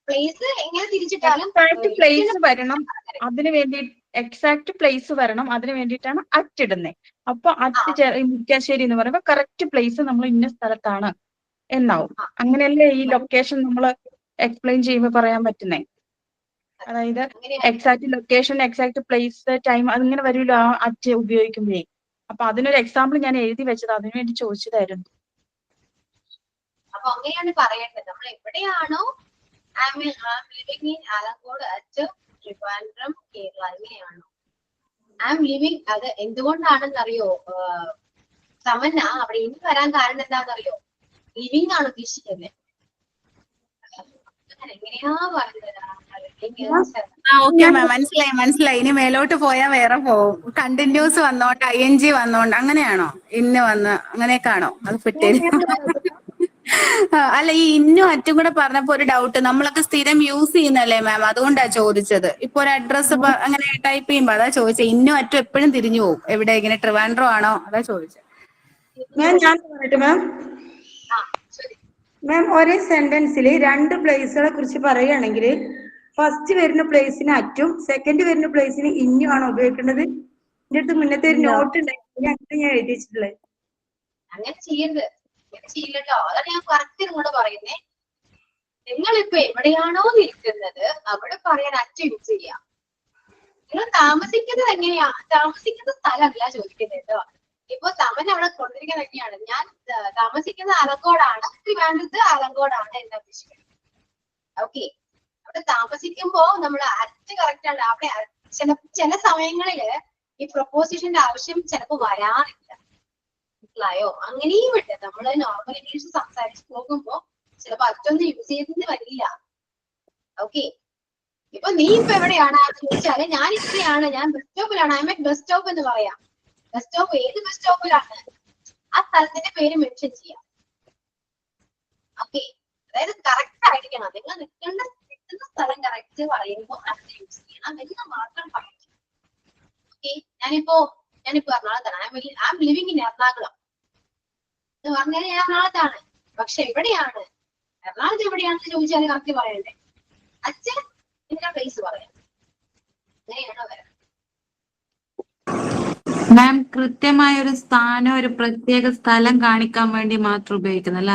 പ്ലേസ് എങ്ങനെ തിരിച്ചിട്ടാലും പ്ലേസ് വരണം. അതിനു വേണ്ടി എക്സാക്ട് പ്ലേസ് വരണം. അതിനു വേണ്ടിയിട്ടാണ് അറ്റ് ഇടുന്നത്. അപ്പൊ അറ്റ് മുരിക്കാശ്ശേരി എന്ന് പറയുമ്പോ കറക്റ്റ് പ്ലേസ് നമ്മൾ ഇന്ന സ്ഥലത്താണ് എന്നാവും. അങ്ങനെയല്ലേ ഈ ലൊക്കേഷൻ നമ്മൾ എക്സ്പ്ലെയിൻ ചെയ്യുമ്പോൾ പറയാൻ പറ്റുന്നേ? അതായത് exact location, exact place, time അതിങ്ങനെ വരുമല്ലോ ആ അറ്റ് ഉപയോഗിക്കുമ്പോഴേ. അപ്പൊ അതിനൊരു എക്സാമ്പിൾ ഞാൻ എഴുതി വെച്ചത്, അതിനു വേണ്ടി ചോദിച്ചതായിരുന്നു. അപ്പൊ അങ്ങനെയാണ് പറയേണ്ടത്. നമ്മൾ എവിടെയാണോ living in Alamcode at Trivandrum Kerala ഇങ്ങനെയാണോ? ഐ ആം ലിവിങ്, അത് എന്തുകൊണ്ടാണെന്നറിയോ സമന്ന? അവിടെ ഇനി വരാൻ കാരണം എന്താണെന്നറിയോ? ലിവിങ് ആണ് ഉദ്ദേശിക്കുന്നത്. എങ്ങനെയാ പറഞ്ഞത്? ഓക്കെ മാം, മനസ്സിലായി. ഇനി മേലോട്ട് പോയാൽ വേറെ പോവും. കണ്ടിന്യൂസ് വന്നോണ്ട് ING വന്നോണ്ട് അങ്ങനെയാണോ? ഇന്ന് വന്ന് അങ്ങനെയൊക്കെയാണോ? അത് പിറ്റേന്ന് അല്ല, ഈ ഇന്നും അറ്റും കൂടെ പറഞ്ഞപ്പോ ഒരു ഡൗട്ട്. നമ്മളൊക്കെ സ്ഥിരം യൂസ് ചെയ്യുന്നല്ലേ മാം? അതുകൊണ്ടാ ചോദിച്ചത്. ഇപ്പൊ ഒരു അഡ്രസ് അങ്ങനെ ടൈപ്പ് ചെയ്യുമ്പോ അതാ ചോദിച്ചത്. ഇന്നും അറ്റും എപ്പോഴും തിരിഞ്ഞു പോകും. എവിടെ ഇങ്ങനെ ട്രിവാൻഡ്രോ ആണോ? അതാ ചോദിച്ചത്. ഞാൻ പറയട്ടെ മാം, ഒരേ സെന്റൻസിൽ രണ്ട് പ്ലേസുകളെ കുറിച്ച് പറയുകയാണെങ്കിൽ ഫസ്റ്റ് വരുന്ന പ്ലേസിന് അറ്റും സെക്കൻഡ് വരുന്ന പ്ലേസിന് ഇന്നും ആണ് ഉപയോഗിക്കേണ്ടത്. എന്റെ അടുത്ത് മുന്നത്തെ ഒരു നോട്ട് ഉണ്ടായിരുന്നു, അങ്ങനെ ഞാൻ എഴുതി വെച്ചിട്ടുള്ളത്. അങ്ങനെ ചെയ്യരുത്, ചെയ്യില്ലട്ടോ. അതാണ് ഞാൻ കറക്റ്റ് നിങ്ങളോട് പറയുന്നേ. നിങ്ങളിപ്പോ എവിടെയാണോ നിൽക്കുന്നത് അവിടെ പറയാൻ അറ്റ് യൂസ് ചെയ്യാം. നിങ്ങൾ താമസിക്കുന്നത് എങ്ങനെയാ? താമസിക്കുന്ന സ്ഥലമല്ല ചോദിക്കുന്നത് കേട്ടോ. ഇപ്പൊ സമൻ അവിടെ കൊണ്ടിരിക്കുന്നത് തന്നെയാണ്. ഞാൻ താമസിക്കുന്ന ആലങ്കോടാണ്, ട്രിവാൻഡ്രത്ത് ആലങ്കോടാണ് എന്ന് ഉദ്ദേശിക്കുന്നത്. ഓക്കെ, അവിടെ താമസിക്കുമ്പോ നമ്മൾ അറ്റ് കറക്റ്റ് ആണ്. അവിടെ ചില സമയങ്ങളില് ഈ പ്രൊപ്പോസിഷന്റെ ആവശ്യം ചിലപ്പോ വരാറില്ല. മനസ്സിലായോ? അങ്ങനെയും ഉണ്ട്. നമ്മള് നോർമൽ ഇംഗ്ലീഷ് സംസാരിച്ച് പോകുമ്പോ ചിലപ്പോ അറ്റൊന്നും യൂസ് ചെയ്തെന്ന് വരില്ല. ഓക്കെ, ഇപ്പൊ നീ ഇപ്പൊ എവിടെയാണ് ചോദിച്ചാല് ഞാൻ ഇവിടെയാണ്, ഞാൻ ബസ് സ്റ്റോപ്പിലാണ്, ഐ എം ബസ് സ്റ്റോപ്പ് എന്ന് പറയാം. ബസ് സ്റ്റോപ്പ് ഏത് ബസ് സ്റ്റോപ്പിലാണ് ആ സ്ഥലത്തിന്റെ പേര് മെൻഷൻ ചെയ്യാം. ഓക്കെ, അതായത് കറക്റ്റ് ആയിരിക്കണം. നിങ്ങൾ നിൽക്കുന്ന സ്ഥലം കറക്റ്റ് പറയുമ്പോൾ അത് യൂസ് ചെയ്യണം എന്ന് മാത്രം പറയും. ഓക്കെ, ഞാനിപ്പോ എറണാകുളത്താണ്. I am living in Ernakulam എന്ന് പറഞ്ഞാൽ ഞാൻ എറണാകുളത്താണ്. പക്ഷെ എവിടെയാണ്? എറണാകുളത്ത് എവിടെയാണെന്ന് ചോദിച്ചാൽ കറക്റ്റ് പറയണ്ടേ? അച്ഛൻ ഇതിന്റെ പ്ലേസ് പറയാം. അങ്ങനെയാണോ വരാം? മാം കൃത്യമായ ഒരു സ്ഥാനം ഒരു പ്രത്യേക സ്ഥലം കാണിക്കാൻ വേണ്ടി മാത്രം ഉപയോഗിക്കുന്നല്ല.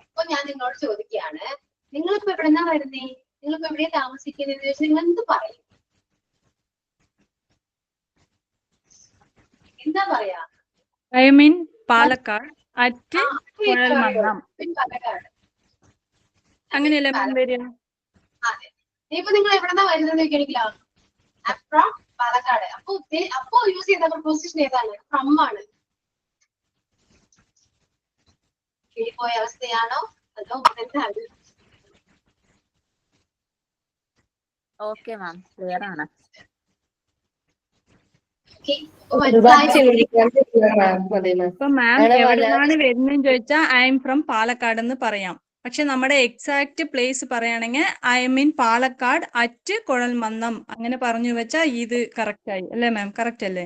അപ്പൊ ഞാൻ നിങ്ങളോട് ചോദിക്കുകയാണ്, നിങ്ങളിപ്പോ എവിടെന്നാ വരുന്നേ? നിങ്ങളിപ്പോ എവിടെയാ താമസിക്കുന്നത് ചോദിച്ചാൽ നിങ്ങൾ എന്ത് പറയും? എന്താ പറയാ? ഐ മീൻ പാലക്കാട് അറ്റ് കുഴൽമന്ദം. പാലക്കാട്. അങ്ങനെയല്ലേ മാം വരിക? അതെ. ഇപ്പൊ നിങ്ങൾ എവിടെന്നാ വരുന്നത് ചോദിക്കണെങ്കിലോ ഫ്രം പാലക്കാട്. അപ്പൊ യൂസ് ചെയ്യുന്ന പ്രൊപ്പോസിഷൻ ഏതാണ്? ഫ്രം ആണ്. പോയ അവസ്ഥയാണോ അതോ എന്താണ്? ഓക്കെ മാം, ക്ലിയർ ആണ്. ഇപ്പൊ മാം എവിടെയാണ് വരുന്നതെന്ന് ചോദിച്ചാൽ ഐ എം ഫ്രം പാലക്കാട് എന്ന് പറയാം. പക്ഷെ നമ്മുടെ എക്സാക്ട് പ്ലേസ് പറയുകയാണെങ്കിൽ ഐ മീൻ പാലക്കാട് അറ്റ് കുഴൽമന്ദം അങ്ങനെ പറഞ്ഞു വെച്ചാൽ ഇത് കറക്റ്റ് ആയി അല്ലേ മാം? കറക്റ്റ് അല്ലേ?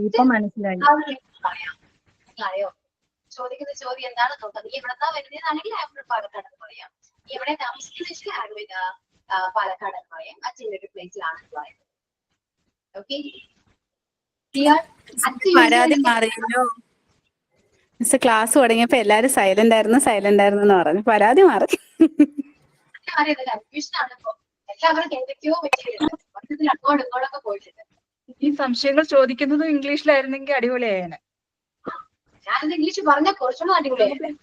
ഇപ്പൊ മനസ്സിലായി. ചോദിക്കുന്ന ചോദ്യം എന്താണ് നോക്കാം. നീ എവിടെന്നാ വരുന്നതാണെങ്കിൽ പാലക്കാട് എന്ന് പറയാം. എവിടെ താമസിക്കുന്ന പാലക്കാട് എന്ന് പറയാം. അച്ഛൻ്റെ ഒരു പ്ലേസിലാണ് പറയുന്നത്. ഓക്കെ, പരാതി മാറിയല്ലോ മിസ്. ക്ലാസ് തുടങ്ങിയപ്പോ എല്ലാരും സൈലന്റ് ആയിരുന്നു എന്ന് പറഞ്ഞു. പരാതി മാറി. കൺഫ്യൂഷൻ ആണ് ഇപ്പൊ. എല്ലാവരും എന്തൊക്കെയോ പറ്റിയിട്ടുണ്ട്. മൊത്തത്തിൽ അങ്ങോട്ടും ഇങ്ങോട്ടൊക്കെ പോയിട്ടുണ്ട്. ഈ സംശയങ്ങൾ ചോദിക്കുന്നതും ഇംഗ്ലീഷിലായിരുന്നെങ്കിൽ അടിപൊളിയായേനെ. ഞാനിത് ഇംഗ്ലീഷ് പറഞ്ഞാൽ കുറച്ചുകൂടെ അടിപൊളിയായിരുന്നു.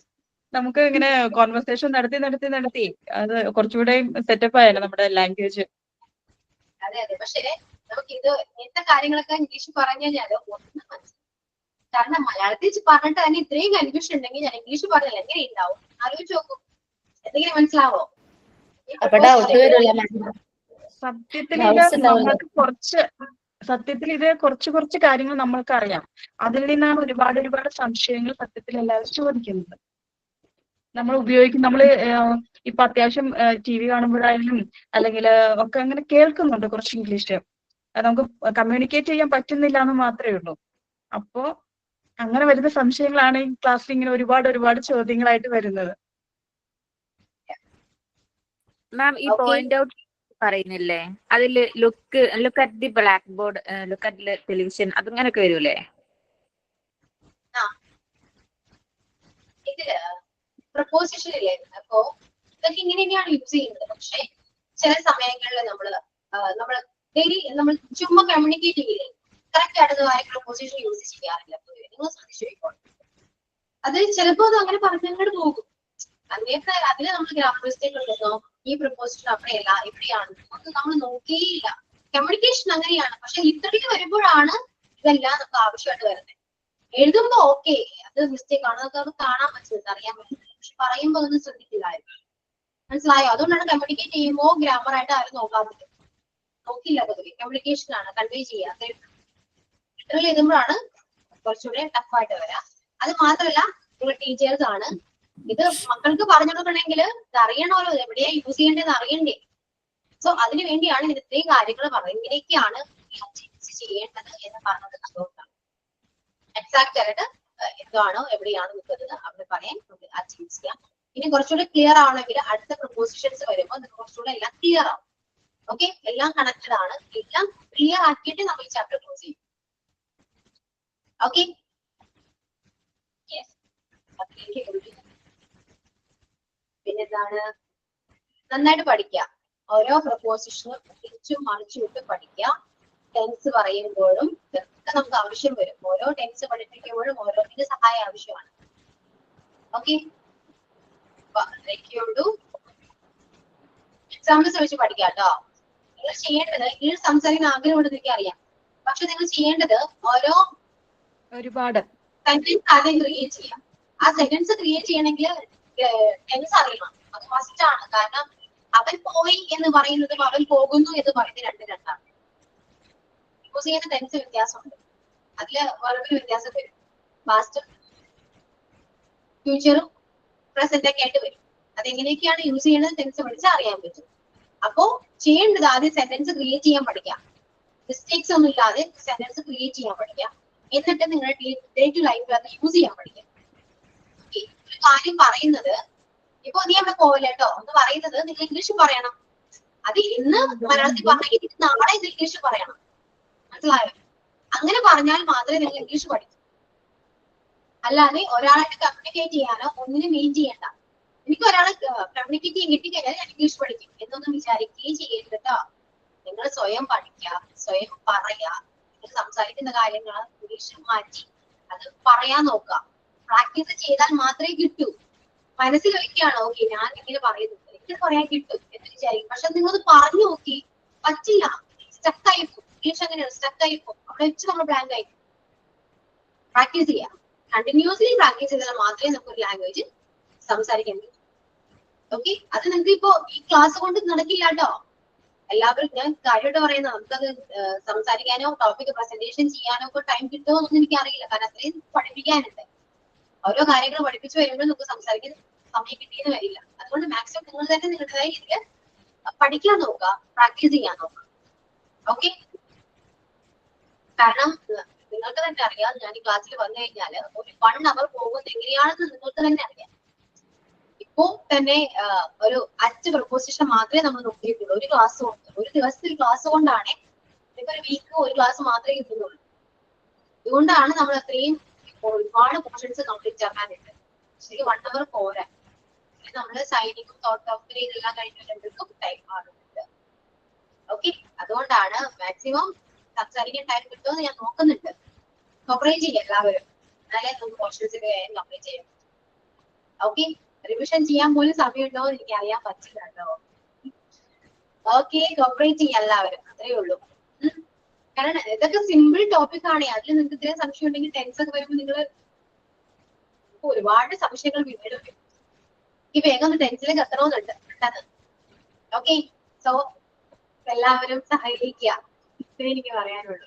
നമുക്ക് ഇങ്ങനെ കോൺവെർസേഷൻ നടത്തി അത് കുറച്ചുകൂടെ സെറ്റപ്പ് ആയല്ലോ നമ്മുടെ ലാംഗ്വേജ്. അതെ അതെ. പക്ഷേ നമുക്ക് ഇങ്ങനത്തെ കാര്യങ്ങളൊക്കെ ഇംഗ്ലീഷ് പറഞ്ഞു കഴിഞ്ഞാൽ ഒന്നും മനസ്സിലാവും. കാരണം മലയാളത്തിൽ പറഞ്ഞിട്ട് തന്നെ ഇത്രയും കൺഫ്യൂഷൻ ഉണ്ടെങ്കിൽ ഞാൻ ഇംഗ്ലീഷ് പറഞ്ഞാൽ എങ്ങനെ ഉണ്ടാവും? ആലോചിച്ച് നോക്കും. എന്തെങ്കിലും മനസ്സിലാവോ? സത്യത്തിൽ ഇത് കുറച്ച് കാര്യങ്ങൾ നമ്മൾക്ക് അറിയാം. അതിൽ നിന്നാണ് ഒരുപാട് സംശയങ്ങൾ സത്യത്തിൽ എല്ലാവരും ചോദിക്കുന്നത്. നമ്മൾ ഇപ്പൊ അത്യാവശ്യം TV കാണുമ്പോഴായാലും അല്ലെങ്കിൽ ഒക്കെ അങ്ങനെ കേൾക്കുന്നുണ്ട് കുറച്ച് ഇംഗ്ലീഷ്. നമുക്ക് കമ്മ്യൂണിക്കേറ്റ് ചെയ്യാൻ പറ്റുന്നില്ല എന്ന് മാത്രമേ ഉള്ളൂ. അപ്പോ അങ്ങനെ വരുന്ന സംശയങ്ങളാണ് ഈ ക്ലാസ്സിൽ ഇങ്ങനെ ഒരുപാട് ചോദ്യങ്ങളായിട്ട് വരുന്നത്. മാം ഈ പോയിന്റ് ഔട്ട് പറയുന്നില്ലേ, അതില് look at the blackboard, look at the television, അതങ്ങനൊക്കെ വരൂലേ? ഇതില് പ്രപ്പോസിഷൻ ഇല്ലേ? അപ്പോ ഇതൊക്കെ ഇങ്ങനെ തന്നെയാണ് യൂസ് ചെയ്യുന്നത്. പക്ഷെ ചില സമയങ്ങളിൽ നമ്മൾ ഡെയിലി നമ്മൾ ചുമ്മാ കമ്മ്യൂണിക്കേറ്റ് ചെയ്യില്ലേ, കറക്റ്റ് ആയിട്ട് പ്രപ്പോസിഷൻ യൂസ് ചെയ്യാറില്ല. നിങ്ങൾ ശ്രദ്ധിച്ചു പോയിക്കോട്ടെ. അത് ചിലപ്പോ അത് അങ്ങനെ പറഞ്ഞങ്ങോട്ട് പോകും. അങ്ങനത്തെ അതില് നമ്മൾ ഗ്രാമർ മിസ്റ്റേക്ക് ഉണ്ടെന്നോ ഈ പ്രപ്പോസിഷൻ അവിടെയല്ല ഇവിടെയാണ് നമ്മൾ നോക്കിയില്ല. കമ്മ്യൂണിക്കേഷൻ അങ്ങനെയാണ്. പക്ഷെ ഇത്രയ്ക്ക് വരുമ്പോഴാണ് ഇതെല്ലാം നമുക്ക് ആവശ്യമായിട്ട് വരുന്നത്. എഴുതുമ്പോ ഓക്കെ അത് മിസ്റ്റേക്ക് ആണ്, അതൊക്കെ കാണാൻ പറ്റുന്നത്, അറിയാൻ പറ്റുന്നത്. പക്ഷെ പറയുമ്പോ അതൊന്നും ശ്രദ്ധിക്കില്ലായിരുന്നു. മനസ്സിലായോ? അതുകൊണ്ടാണ് കമ്മ്യൂണിക്കേറ്റ് ചെയ്യുമ്പോൾ ഗ്രാമർ ആയിട്ട് ആരും നോക്കാത്തത്. നോക്കില്ല പൊതുവെ. കമ്മ്യൂണിക്കേഷൻ ആണ് കൺവേ ചെയ്യാത്ത. ലിറ്ററൽ എഴുതുമ്പോഴാണ് കുറച്ചുകൂടെ ടഫായിട്ട് വരാം. അത് മാത്രമല്ല നിങ്ങൾ ടീച്ചേഴ്സ് ആണ്. ഇത് മക്കൾക്ക് പറഞ്ഞു കൊടുക്കണമെങ്കിൽ ഇത് അറിയണമല്ലോ, എവിടെയാ യൂസ് ചെയ്യേണ്ടത് അറിയണ്ടേ. സോ അതിനു വേണ്ടിയാണ് ഇത് ഇത്രയും കാര്യങ്ങൾ പറയുന്നത്. ഇങ്ങനെയൊക്കെയാണ് ചെയ്യേണ്ടത് എന്ന് പറഞ്ഞത്. അതുകൊണ്ടാണ് എക്സാക്ട് ആയിട്ട് എന്താണോ എവിടെയാണ് നിൽക്കുന്നത് അവിടെ പറയാൻ അച്ചീവ് ചെയ്യാം. ഇനി കുറച്ചുകൂടെ ക്ലിയർ ആവണമെങ്കിൽ അടുത്ത പ്രപ്പോസിഷൻസ് വരുമ്പോൾ കുറച്ചുകൂടെ എല്ലാം ക്ലിയർ ആവും. ഓക്കെ, എല്ലാം കണക്റ്റഡ് ആണ്. എല്ലാം ക്ലിയർ ആക്കിയിട്ട് നമ്മൾ ഈ ചാപ്റ്റർ ക്ലോസ് ചെയ്യും. ഓക്കെ, പിന്നെന്താണ്? നന്നായിട്ട് പഠിക്കുക. ഓരോ പ്രപ്പോസിഷനും തിരിച്ചും മറിച്ചും ഇട്ട് പഠിക്കുക. ടെൻസ് പറയുമ്പോഴും ഇതൊക്കെ നമുക്ക് ആവശ്യം വരും. ഓരോ ടെൻസ് പഠിപ്പിക്കുമ്പോഴും ഓരോന്നിന്റെ സഹായം ആവശ്യമാണ്. ഓക്കെ, എക്സാമ്പിൾസ് വെച്ച് പഠിക്കാം കേട്ടോ. നിങ്ങൾ ചെയ്യേണ്ടത്, ഇംഗ്ലീഷ് സംസാരിക്കുന്ന ആഗ്രഹമുണ്ട് എനിക്ക് അറിയാം. പക്ഷെ നിങ്ങൾ ചെയ്യേണ്ടത് ഒരുപാട് സെന്റൻസ് ആദ്യം ക്രിയേറ്റ് ചെയ്യാം. ആ സെന്റൻസ് ക്രിയേറ്റ് ചെയ്യണമെങ്കിൽ ടെൻസ് അറിയണം. അത് മസ്റ്റ് ആണ്. കാരണം അവൻ പോയി എന്ന് പറയുന്നതും അവൻ പോകുന്നു എന്ന് പറയുന്നത് രണ്ടാണ്. യൂസ് ചെയ്യുന്ന ടെൻസ് വ്യത്യാസമുണ്ട്. അതില് വളരെ വ്യത്യാസം വരും. പാസ്റ്റും ഫ്യൂച്ചറും പ്രസന്റ് ഒക്കെ ആയിട്ട് വരും. അതെങ്ങനെയൊക്കെയാണ് യൂസ് ചെയ്യുന്നത് ടെൻസ് പഠിച്ചാൽ അറിയാൻ പറ്റും. അപ്പോ ചെയ്യേണ്ടത് ആദ്യം സെന്റൻസ് ക്രിയേറ്റ് ചെയ്യാൻ പഠിക്കാം. മിസ്റ്റേക്സ് ഒന്നും ഇല്ലാതെ സെന്റൻസ് ക്രിയേറ്റ് ചെയ്യാൻ പഠിക്കാം. എന്നിട്ട് നിങ്ങളുടെ ഡേ ടു ലൈഫിൽ അത് യൂസ് ചെയ്യാൻ പഠിക്കാം. ഒരു കാര്യം പറയുന്നത് ഇപ്പൊ നീ അവിടെ പോവില്ല കേട്ടോ എന്ന് പറയുന്നത് നിങ്ങൾ ഇംഗ്ലീഷ് പറയണം. അത് ഇന്ന് മലയാളത്തിൽ പറഞ്ഞെങ്കിൽ നാളെ ഇത് ഇംഗ്ലീഷ് പറയണം. മനസ്സിലായോ? അങ്ങനെ പറഞ്ഞാൽ മാത്രമേ നിങ്ങൾ ഇംഗ്ലീഷ് പഠിക്കൂ. അല്ലാതെ ഒരാളായിട്ട് കമ്മ്യൂണിക്കേറ്റ് ചെയ്യാനോ ഒന്നിനും മെയിൻ ചെയ്യണ്ട. എനിക്ക് ഒരാളെ കമ്മ്യൂണിക്കേറ്റ് ചെയ്യാൻ കിട്ടിക്കഴിഞ്ഞാൽ ഞാൻ ഇംഗ്ലീഷ് പഠിക്കും എന്നൊന്നും വിചാരിക്കുകയും ചെയ്യരുത് കേട്ടോ. നിങ്ങൾ സ്വയം പഠിക്കുക, സ്വയം പറയുക, നിങ്ങൾ സംസാരിക്കുന്ന കാര്യങ്ങൾ ഇംഗ്ലീഷ് മാറ്റി അത് പറയാൻ നോക്കുക. പ്രാക്ടീസ് ചെയ്താൽ മാത്രമേ കിട്ടൂ. മനസ്സിൽ വയ്ക്കുകയാണ് ഓക്കെ ഞാൻ ഇങ്ങനെ പറയുന്നുണ്ട്, എനിക്ക് പറയാൻ കിട്ടും എന്ന് വിചാരിക്കും. പക്ഷെ നിങ്ങൾ പറഞ്ഞു നോക്കി, പറ്റില്ല, സ്റ്റക്കായി പോകും. ഇംഗ്ലീഷ് അങ്ങനെയാണ്, സ്റ്റക്കായി പോകും. അവിടെ വെച്ച് നമ്മൾ ബ്ലാങ്ക് ആയി. പ്രാക്ടീസ് ചെയ്യാം, കണ്ടിന്യൂസ്ലി പ്രാക്ടീസ് ചെയ്താൽ മാത്രമേ നമുക്ക് ഒരു ലാംഗ്വേജ് സംസാരിക്കാൻ പറ്റൂ. ഓക്കെ, അത് നിങ്ങൾക്ക് ഇപ്പോ ഈ ക്ലാസ് കൊണ്ട് നടക്കില്ല കേട്ടോ. എല്ലാവരും ഞാൻ കാര്യമായിട്ട് പറയുന്നത്, നമുക്കത് സംസാരിക്കാനോ ടോപ്പിക് പ്രസന്റേഷൻ ചെയ്യാനോ ഒക്കെ ടൈം കിട്ടുമോ എന്നൊന്നും എനിക്ക് അറിയില്ല. കാരണം അത്രയും പഠിപ്പിക്കാനുണ്ട്. ഓരോ കാര്യങ്ങൾ പഠിപ്പിച്ചു വരുമ്പോൾ നമുക്ക് സംസാരിക്കാൻ സമയം കിട്ടിയെന്ന് വരില്ല. അതുകൊണ്ട് മാക്സിമം നിങ്ങൾ തന്നെ നിങ്ങളുടേതായ രീതിയിൽ പഠിക്കാൻ നോക്കുക, പ്രാക്ടീസ് ചെയ്യാൻ നോക്കുക. ഓക്കെ, കാരണം നിങ്ങൾക്ക് തന്നെ അറിയാം, ഞാൻ ഈ ക്ലാസ്സിൽ വന്നു കഴിഞ്ഞാൽ ഒരു 1 hour പോകുന്നത് എങ്ങനെയാണെന്ന് നിങ്ങൾക്ക് തന്നെ അറിയാം. ഇപ്പോ തന്നെ ഒരു 5 പ്രപ്പോസിഷൻ മാത്രമേ നമ്മൾ നോക്കിയിട്ടുള്ളൂ ഒരു ക്ലാസ് കൊണ്ട്. ഒരു ദിവസത്തിൽ ക്ലാസ് കൊണ്ടാണ് ഇപ്പൊ ഒരു വീക്ക് ഒരു ക്ലാസ് മാത്രമേ കിട്ടുന്നുള്ളൂ. അതുകൊണ്ടാണ് നമ്മൾ അത്രയും ഒരുപാട് പോർഷൻസ് കംപ്ലീറ്റ് ആക്കാനുണ്ട്. ശരി, 1 hour പോരാ. നമ്മള് സൈനിങ്ങും തോട്ട് ഓഫ് ഇതെല്ലാം കഴിഞ്ഞിട്ടുണ്ടെങ്കിലും ടൈം ആകുന്നുണ്ട്. ഓക്കെ, അതുകൊണ്ടാണ് മാക്സിമം സംസാരിക്കാൻ ടൈം കിട്ടുമെന്ന് ഞാൻ നോക്കുന്നുണ്ട്. കവറേജ് ചെയ്യാം എല്ലാവരും, എന്നാലേ നമുക്ക് പോർഷൻസ് കംപ്ലീറ്റ് ചെയ്യാം. ഓക്കെ, റിവിഷൻ ചെയ്യാൻ പോലും സമയമുണ്ടോ എന്ന് എനിക്ക് അറിയാൻ പറ്റില്ല കേട്ടോ. ഓക്കെ, കോപ്പറേറ്റ് ചെയ്യാം എല്ലാവരും, അത്രേ ഉള്ളൂ. കാരണം ഇതൊക്കെ സിമ്പിൾ ടോപ്പിക് ആണ്. അതിൽ നിങ്ങൾക്ക് ഇത്രയും സംശയം ഉണ്ടെങ്കിൽ ടെൻസ് ഒക്കെ വരുമ്പോൾ നിങ്ങൾ ഒരുപാട് സംശയങ്ങൾ പിന്നീട് വരും. ഈ വേഗം ഒന്ന് ടെൻസിലേക്ക് എത്തണമെന്നുണ്ട് പെട്ടെന്ന്. ഓക്കെ, സോ എല്ലാവരും സഹകരിക്കുക, ഇത്രേ എനിക്ക് പറയാനുള്ളൂ.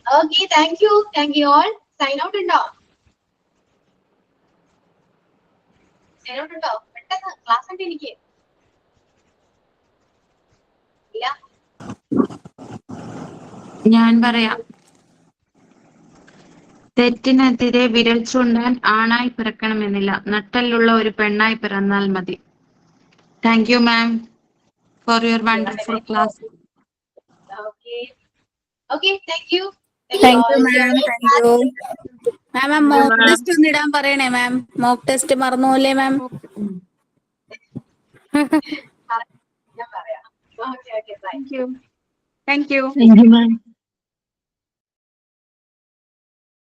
Okay, thank you all. Sign out ഉണ്ടോ? സൈൻ ഔട്ട് ഉണ്ടോ? പെട്ടെന്ന് ക്ലാസ് ഉണ്ട് എനിക്ക്. ഇല്ല, ഞാൻ പറയാം. തെറ്റിനെതിരെ വിരൽ ചൂണ്ടാൻ ആണായി പിറക്കണമെന്നില്ല, നട്ടലുള്ള ഒരു പെണ്ണായി പിറന്നാൽ മതി. Thank you ma'am for your wonderful class. Okay, thank you thank you ma'am, thank you ma'am. Mock test ഒന്ന് ഇടാൻ പറയണേ മാം. Mock test മറന്നുപോലെ ma'am. ഞാൻ പറയാം. Okay, bye. Thank you. Thank you. Thank you ma'am.